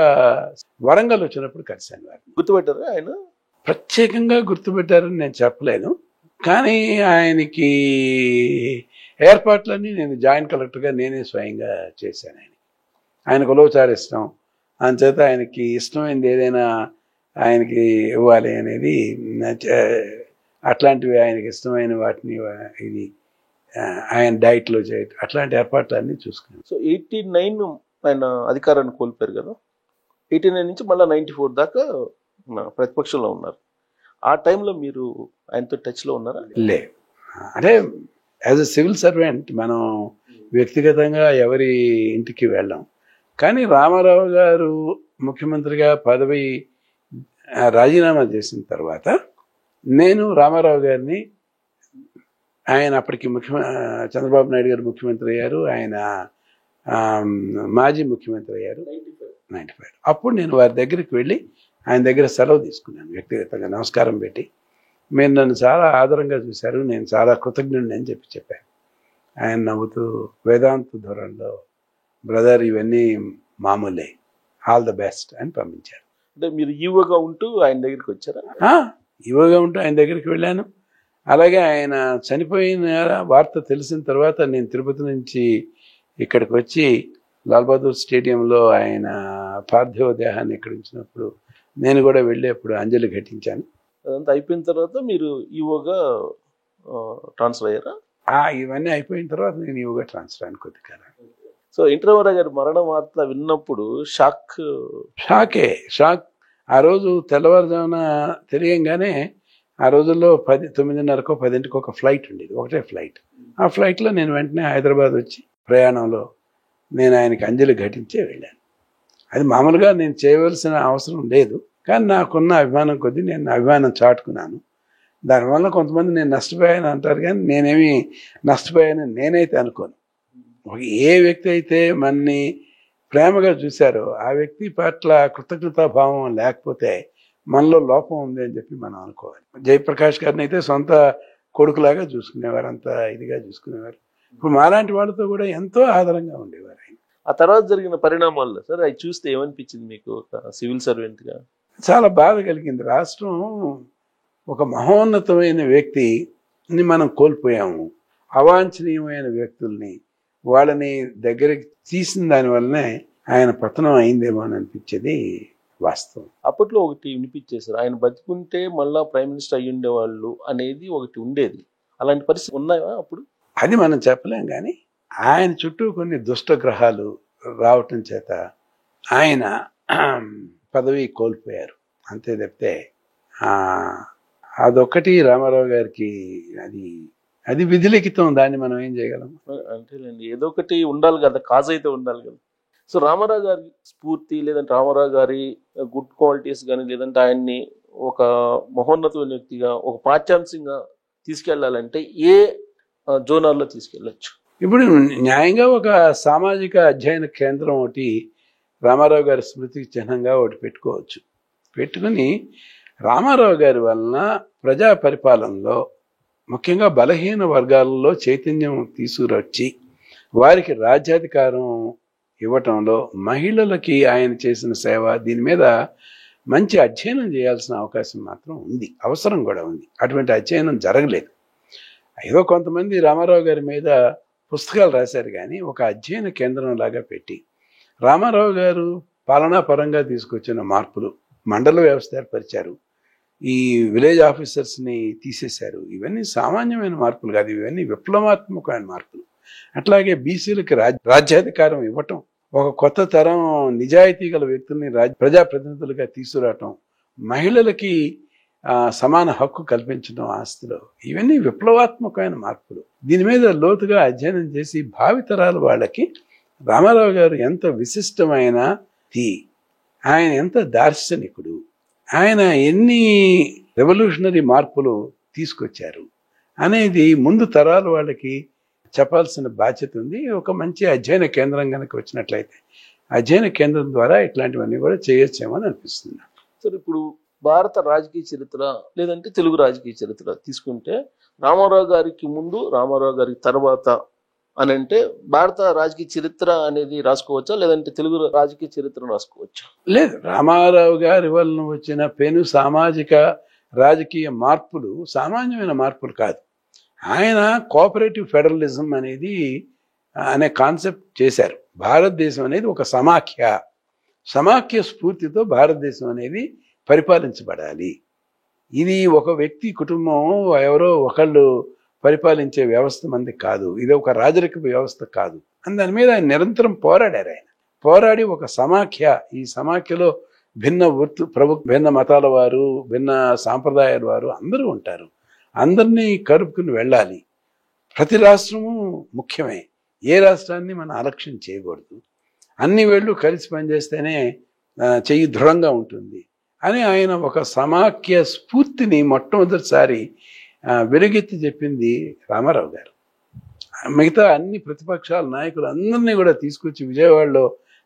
వరంగల్ వచ్చినప్పుడు కలిశాను. గుర్తుపెట్టారు? ఆయన ప్రత్యేకంగా గుర్తుపెట్టారని నేను చెప్పలేను, కానీ ఆయనకి ఏర్పాట్లన్నీ నేను జాయింట్ కలెక్టర్గా నేనే స్వయంగా చేశాను. ఆయనకు ఉలవచారు ఇష్టం, అంచేత ఆయనకి ఇష్టమైనది ఏదైనా ఆయనకి ఇవ్వాలి అనేది, అట్లాంటివి ఆయనకి ఇష్టమైన వాటిని ఇది ఆయన డైట్లో చేయటం, అట్లాంటి ఏర్పాట్లన్నీ చూసుకున్నాను. సో 89 ఆయన అధికారాన్ని కోల్పోయారు కదా, 89 నుంచి మళ్ళీ 94 దాకా ప్రతిపక్షంలో ఉన్నారు. ఆ టైంలో మీరు ఆయనతో టచ్లో ఉన్నారా? లేదు, అంటే యాజ్ ఎ సివిల్ సర్వెంట్ మనం వ్యక్తిగతంగా ఎవరి ఇంటికి వెళ్ళాం. కానీ రామారావు గారు ముఖ్యమంత్రిగా పదవి రాజీనామా చేసిన తర్వాత నేను రామారావు గారిని, ఆయన అప్పటికి చంద్రబాబు నాయుడు గారు ముఖ్యమంత్రి అయ్యారు, ఆయన మాజీ ముఖ్యమంత్రి అయ్యారు 95. అప్పుడు నేను వారి దగ్గరికి వెళ్ళి ఆయన దగ్గర సెలవు తీసుకున్నాను, వ్యక్తిగతంగా నమస్కారం పెట్టి, మీరు నన్ను చాలా ఆదరంగా చూశారు, నేను చాలా కృతజ్ఞుడిని అని చెప్పాను. ఆయన నవ్వుతూ వేదాంత ధోరణిలో, బ్రదర్ ఇవన్నీ మామూలే, ఆల్ ద బెస్ట్ అని పంపించారు. అంటే మీరు ఈవోగా ఉంటూ ఆయన దగ్గరికి వచ్చారా? ఈవోగా ఉంటూ ఆయన దగ్గరికి వెళ్ళాను. అలాగే ఆయన చనిపోయిన వార్త తెలిసిన తర్వాత నేను తిరుపతి నుంచి ఇక్కడికి వచ్చి లాల్ బహదూర్ స్టేడియంలో ఆయన పార్థివ దేహాన్ని ఇక్కడ ఉంచినప్పుడు నేను కూడా వెళ్ళి అప్పుడు అంజలి ఘటించాను. అదంతా అయిపోయిన తర్వాత మీరు ఈవోగా ట్రాన్స్ఫర్ అయ్యారా? ఇవన్నీ అయిపోయిన తర్వాత నేను ఈవోగా ట్రాన్స్ఫర్ అయ్యాను కొద్ది కాలం. సో ఎన్టీ రామారావు గారి మరణ వార్త విన్నప్పుడు షాక్ ఆ రోజు తెల్లవారుజామున తెలియంగానే ఆ రోజుల్లో 9:30కో 10ంటికో ఒక ఫ్లైట్ ఉండేది, ఒకటే ఫ్లైట్. ఆ ఫ్లైట్లో నేను వెంటనే హైదరాబాద్ వచ్చి ప్రయాణంలో నేను ఆయనకి అంజలి ఘటించే వెళ్ళాను. అది మామూలుగా నేను చేయవలసిన అవసరం లేదు, కానీ నాకున్న అభిమానం కొద్దీ నేను అభిమానం చాటుకున్నాను. దానివల్ల కొంతమంది నేను నష్టపోయాను అంటారు, కానీ నేనేమి నష్టపోయానని నేనైతే అనుకోను. ఏ వ్యక్తి అయితే మనని ప్రేమగా చూశారో ఆ వ్యక్తి పట్ల కృతజ్ఞతాభావం లేకపోతే మనలో లోపం ఉంది అని చెప్పి మనం అనుకోవాలి. జయప్రకాష్ గారిని అయితే సొంత కొడుకులాగా చూసుకునేవారు, అంత ఇదిగా చూసుకునేవారు. ఇప్పుడు మాలాంటి వాళ్ళతో కూడా ఎంతో ఆదరంగా ఉండేవారు ఆయన. ఆ తర్వాత జరిగిన పరిణామాల్లో సార్ అవి చూస్తే ఏమనిపించింది మీకు ఒక సివిల్ సర్వెంట్ గా? చాలా బాధ కలిగింది. రాష్ట్రం ఒక మహోన్నతమైన వ్యక్తిని మనం కోల్పోయాము. అవాంఛనీయమైన వ్యక్తుల్ని వాళ్ళని దగ్గరికి తీసిన దానివల్లనే ఆయన పతనం అయిందేమో అని అనిపించేది వాస్తవం. అప్పట్లో ఒకటి వినిపించేసారు, ఆయన బతికుంటే మళ్ళా ప్రైమ్ మినిస్టర్ అయ్యి ఉండేవాళ్ళు అనేది ఒకటి ఉండేది. అలాంటి పరిస్థితి ఉన్నాయా అప్పుడు? అది మనం చెప్పలేం, కానీ ఆయన చుట్టూ కొన్ని దుష్ట గ్రహాలు రావటం చేత ఆయన పదవి కోల్పోయారు అంతే తప్పితే అదొక్కటి రామారావు గారికి అది విధిలిఖితం. దాన్ని మనం ఏం చేయగలం? అంతేలేండి, ఏదో ఒకటి ఉండాలి కదా, కాజ్ అయితే ఉండాలి కదా. సో రామారావు గారి స్ఫూర్తి లేదంటే రామారావు గారి గుడ్ క్వాలిటీస్ కానీ లేదంటే ఆయన్ని ఒక మహోన్నతమైన వ్యక్తిగా ఒక పాఠ్యాంశంగా తీసుకెళ్లాలంటే ఏ జోనాల్లో తీసుకెళ్ళచ్చు? ఇప్పుడు న్యాయంగా ఒక సామాజిక అధ్యయన కేంద్రం ఒకటి రామారావు గారి స్మృతికి చిహ్నంగా ఒకటి పెట్టుకోవచ్చు. పెట్టుకుని రామారావు గారి వలన ప్రజా పరిపాలనలో ముఖ్యంగా బలహీన వర్గాలలో చైతన్యం తీసుకురొచ్చి వారికి రాజ్యాధికారం ఇవ్వటంలో మహిళలకి ఆయన చేసిన సేవ, దీని మీద మంచి అధ్యయనం చేయాల్సిన అవకాశం మాత్రం ఉంది, అవసరం కూడా ఉంది. అటువంటి అధ్యయనం జరగలేదు. ఏదో కొంతమంది రామారావు గారి మీద పుస్తకాలు రాశారు, కానీ ఒక అధ్యయన కేంద్రం లాగా పెట్టి రామారావు గారు పాలనా పరంగా తీసుకొచ్చిన మార్పులు, మండల వ్యవస్థ ఏర్పరిచారు, ఈ విలేజ్ ఆఫీసర్స్ని తీసేశారు. ఇవన్నీ సామాన్యమైన మార్పులు కాదు, ఇవన్నీ విప్లవాత్మకమైన మార్పులు. అట్లాగే బీసీలకి రాజ్యాధికారం ఇవ్వటం, ఒక కొత్త తరం నిజాయితీ గల వ్యక్తుల్ని ప్రజాప్రతినిధులుగా తీసుకురావటం, మహిళలకి సమాన హక్కు కల్పించడం ఆస్తిలో, ఇవన్నీ విప్లవాత్మకమైన మార్పులు. దీని మీద లోతుగా అధ్యయనం చేసి భావితరాల వాళ్ళకి రామారావు గారు ఎంత విశిష్టమైన ఆయన ఎంత దార్శనికుడు, ఆయన ఎన్ని రెవల్యూషనరీ మార్పులు తీసుకొచ్చారు అనేది ముందు తరాల వాళ్ళకి చెప్పాల్సిన బాధ్యత ఉంది. ఒక మంచి అధ్యయన కేంద్రం కనుక వచ్చినట్లయితే అధ్యయన కేంద్రం ద్వారా ఇట్లాంటివన్నీ కూడా చేయొచ్చేమో అని అనిపిస్తుంది. సార్ ఇప్పుడు భారత రాజకీయ చరిత్ర లేదంటే తెలుగు రాజకీయ చరిత్ర తీసుకుంటే రామారావు గారికి ముందు రామారావు గారికి తర్వాత అని అంటే భారత రాజకీయ చరిత్ర అనేది రాసుకోవచ్చా లేదంటే తెలుగు రాజకీయ చరిత్ర రాసుకోవచ్చా? లేదు, రామారావు గారి వలన వచ్చిన పెను సామాజిక రాజకీయ మార్పులు సామాన్యమైన మార్పులు కాదు. ఆయన కోఆపరేటివ్ ఫెడరలిజం అనే కాన్సెప్ట్ చేశారు. భారతదేశం అనేది ఒక సమాఖ్య స్ఫూర్తితో భారతదేశం అనేది పరిపాలించబడాలి. ఇది ఒక వ్యక్తి కుటుంబం ఎవరో ఒకళ్ళు పరిపాలించే వ్యవస్థ మంది కాదు, ఇది ఒక రాజరిక వ్యవస్థ కాదు అని దాని మీద ఆయన నిరంతరం పోరాడారు. ఆయన పోరాడి ఒక ఈ సమాఖ్యలో భిన్న మతాల వారు, భిన్న సాంప్రదాయాల వారు అందరూ ఉంటారు, అందరినీ కలుపుకుని వెళ్ళాలి. ప్రతి రాష్ట్రము ముఖ్యమే, ఏ రాష్ట్రాన్ని మనం అలక్ష్యం చేయకూడదు, అన్ని వేళ్ళు కలిసి పనిచేస్తేనే చెయ్యి దృఢంగా ఉంటుంది అని ఆయన ఒక సమాఖ్య స్ఫూర్తిని మొట్టమొదటిసారి వెలుగెత్తి చెప్పింది రామారావు గారు. మిగతా అన్ని ప్రతిపక్షాల నాయకులు అందరినీ కూడా తీసుకొచ్చి విజయవాడలో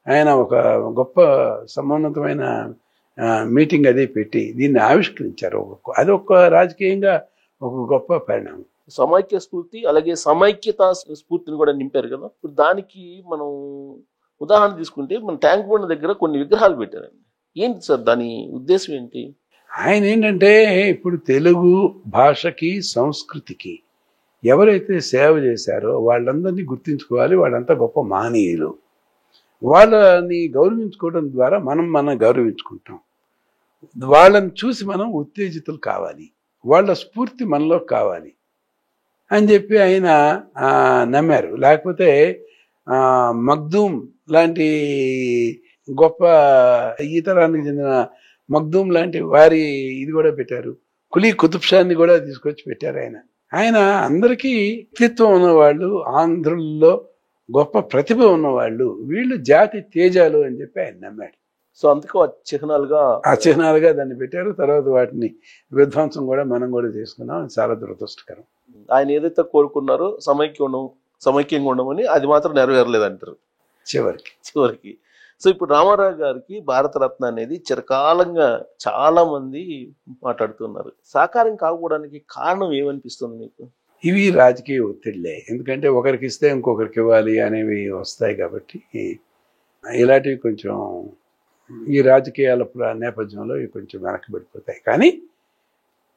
ఆయన ఒక గొప్ప సమున్నతమైన మీటింగ్ అది పెట్టి దీన్ని ఆవిష్కరించారు. అది ఒక రాజకీయంగా ఒక గొప్ప పరిణామం. సమైక్య స్ఫూర్తి అలాగే సమైక్యత స్ఫూర్తిని కూడా నింపారు కదా. ఇప్పుడు దానికి మనం ఉదాహరణ తీసుకుంటే మన ట్యాంక్ బండ్ దగ్గర కొన్ని విగ్రహాలు పెట్టారండి. ఏంటి సార్ దాని ఉద్దేశం ఏంటి? ఆయన ఏంటంటే ఇప్పుడు తెలుగు భాషకి సంస్కృతికి ఎవరైతే సేవ చేశారో వాళ్ళందరినీ గుర్తించుకోవాలి, వాళ్ళంతా గొప్ప మహనీయులు. వాళ్ళని గౌరవించుకోవడం ద్వారా మనం గౌరవించుకుంటాం. వాళ్ళని చూసి మనం ఉత్తేజితులు కావాలి, వాళ్ళ స్ఫూర్తి మనలో కావాలి అని చెప్పి ఆయన నమ్మారు. లేకపోతే మగ్దూమ్ లాంటి గొప్ప ఈ తరానికి చెందిన మగ్దూమ్ లాంటి వారి ఇది కూడా పెట్టారు. కులీ కుతుబ్ షాని కూడా తీసుకొచ్చి పెట్టారు. ఆయన అందరికీ వ్యక్తిత్వం ఉన్నవాళ్ళు, ఆంధ్రుల్లో గొప్ప ప్రతిభ ఉన్నవాళ్ళు, వీళ్ళు జాతి తేజాలు అని చెప్పి ఆయన నమ్మాడు. సో అందుకు చిహ్నాలుగా దాన్ని పెట్టారు. తర్వాత వాటిని విధ్వంసం కూడా మనం కూడా చేసుకున్నాం. చాలా దురదృష్టకరం. ఆయన ఏదైతే కోరుకున్నారో సమైక్యంగా ఉండమని, అది మాత్రం నెరవేరలేదంటారు చివరికి. సో ఇప్పుడు రామారావు గారికి భారతరత్న అనేది చిరకాలంగా చాలా మంది మాట్లాడుతున్నారు. సాకారం కాకపోవడానికి కారణం ఏమనిపిస్తుంది మీకు? ఇవి రాజకీయ ఒత్తిడిలే. ఎందుకంటే ఒకరికి ఇస్తే ఇంకొకరికి ఇవ్వాలి అనేవి వస్తాయి కాబట్టి ఇలాంటివి కొంచెం ఈ రాజకీయాల నేపథ్యంలో ఇవి కొంచెం వెనకబడిపోతాయి. కానీ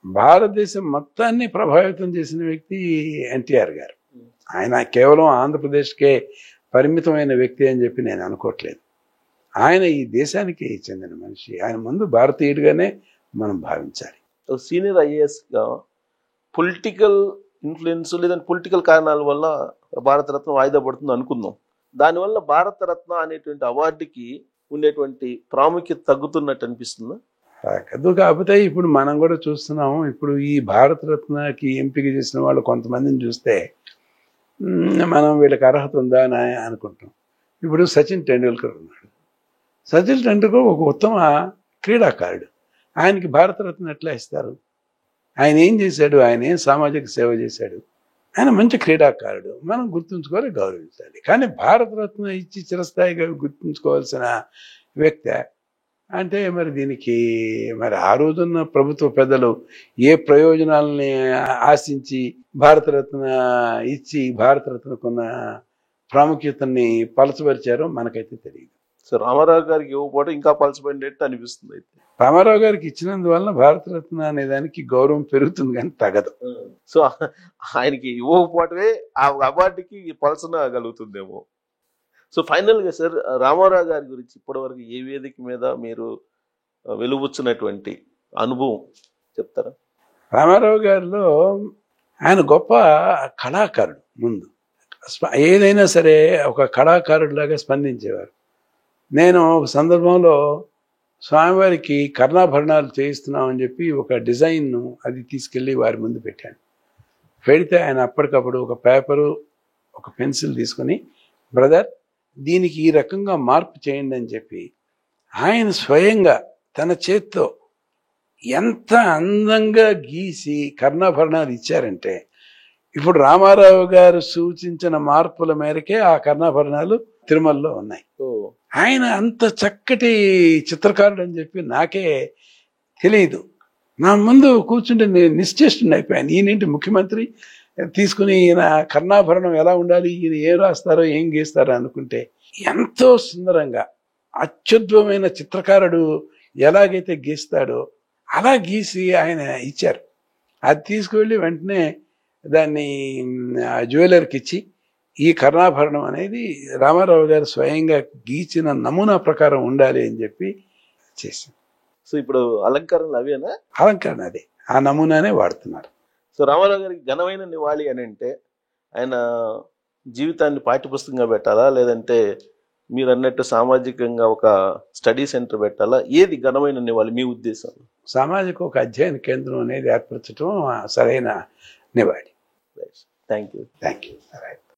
భారతదేశం మొత్తాన్ని ప్రభావితం చేసిన వ్యక్తి ఎన్టీఆర్ గారు. ఆయన కేవలం ఆంధ్రప్రదేశ్కే పరిమితమైన వ్యక్తి అని చెప్పి నేను అనుకోవట్లేదు. ఆయన ఈ దేశానికి చెందిన మనిషి. ఆయన ముందు భారతీయుడిగానే మనం భావించాలి. సీనియర్ ఐఏఎస్గా పొలిటికల్ ఇన్ఫ్లుయెన్స్ లేదంటే పొలిటికల్ కారణాల వల్ల భారతరత్న వాయిదా పడుతుంది అనుకుందాం. దానివల్ల భారతరత్న అనేటువంటి అవార్డుకి ఉండేటువంటి ప్రాముఖ్యత తగ్గుతున్నట్టు అనిపిస్తుందా? కాకపోతే ఇప్పుడు మనం కూడా చూస్తున్నాము. ఇప్పుడు ఈ భారతరత్నకి ఎంపిక చేసిన వాళ్ళు కొంతమందిని చూస్తే మనం వీళ్ళకి అర్హత ఉందా అని అనుకుంటాం. ఇప్పుడు సచిన్ టెండూల్కర్ ఉన్నాడు. సచిన్ టెండూల్కర్ ఒక ఉత్తమ క్రీడాకారుడు. ఆయనకి భారతరత్న ఎట్లా ఇస్తారు? ఆయన ఏం చేశాడు? ఆయన ఏం సామాజిక సేవ చేశాడు? ఆయన మంచి క్రీడాకారుడు. మనం గుర్తుంచుకోవాలి, గౌరవించాలి. కానీ భారతరత్న ఇచ్చి చిరస్థాయిగా గుర్తుంచుకోవాల్సిన వ్యక్తి అంటే మరి దీనికి మరి ఆ రోజున్న ప్రభుత్వ పెద్దలు ఏ ప్రయోజనాలని ఆశించి భారతరత్న ఇచ్చి భారతరత్నకున్న ప్రాముఖ్యతని పలచబరిచారో మనకైతే తెలియదు. సో రామారావు గారికి ఇవ్వకపోవడం ఇంకా పలచబడినట్టు అనిపిస్తుంది. అయితే రామారావు గారికి ఇచ్చినందువల్ల భారతరత్న అనే దానికి గౌరవం పెరుగుతుంది కానీ తగదు. సో ఆయనకి ఇవ్వకపోవటమే ఆ అవార్డుకి పలచనగలుగుతుందేమో. సో ఫైనల్గా సార్, రామారావు గారి గురించి ఇప్పటివరకు ఏ వేదిక మీద మీరు వెలువచ్చినటువంటి అనుభవం చెప్తారా? రామారావు గారిలో ఆయన గొప్ప కళాకారుడు. ముందు ఏదైనా సరే ఒక కళాకారుడిలాగా స్పందించేవారు. నేను ఒక సందర్భంలో స్వామివారికి కర్ణాభరణాలు చేయిస్తున్నామని చెప్పి ఒక డిజైన్ను అది తీసుకెళ్ళి వారి ముందు పెట్టాను. పెడితే ఆయన అప్పటికప్పుడు ఒక పేపరు ఒక పెన్సిల్ తీసుకొని, బ్రదర్ దీనికి ఈ రకంగా మార్పు చేయండి అని చెప్పి ఆయన స్వయంగా తన చేత్తో ఎంత అందంగా గీసి కర్ణాభరణాలు ఇచ్చారంటే, ఇప్పుడు రామారావు గారు సూచించిన మార్పుల మేరకే ఆ కర్ణాభరణాలు తిరుమలలో ఉన్నాయి. ఆయన అంత చక్కటి చిత్రకారుడు అని చెప్పి నాకే తెలియదు. నా ముందు కూర్చుంటే నేను నిశ్చేష్టుని అయిపోయాను. ఈయనేంటి ముఖ్యమంత్రి తీసుకుని ఈయన కర్ణాభరణం ఎలా ఉండాలి, ఈయన ఏం రాస్తారో ఏం గీస్తారో అనుకుంటే, ఎంతో సుందరంగా అత్యద్భుతమైన చిత్రకారుడు ఎలాగైతే గీస్తాడో అలా గీసి ఆయన ఇచ్చారు. అది తీసుకువెళ్ళి వెంటనే దాన్ని జ్యువెలర్కి ఇచ్చి, ఈ కర్ణాభరణం అనేది రామారావు గారు స్వయంగా గీచిన నమూనా ప్రకారం ఉండాలి అని చెప్పి చేశాను. సో ఇప్పుడు అలంకరణలు అవేనా? అలంకరణ అదే, ఆ నమూనానే వాడుతున్నారు. సో రామారావు గారికి ఘనమైన నివాళి అని అంటే ఆయన జీవితాన్ని పాఠ్యపుస్తకంగా పెట్టాలా, లేదంటే మీరు అన్నట్టు సామాజికంగా ఒక స్టడీ సెంటర్ పెట్టాలా? ఏది ఘనమైన నివాళి మీ ఉద్దేశం? సామాజిక ఒక అధ్యయన కేంద్రం అనేది ఏర్పరచడం సరైన నివాళి. Thank you. Thank you.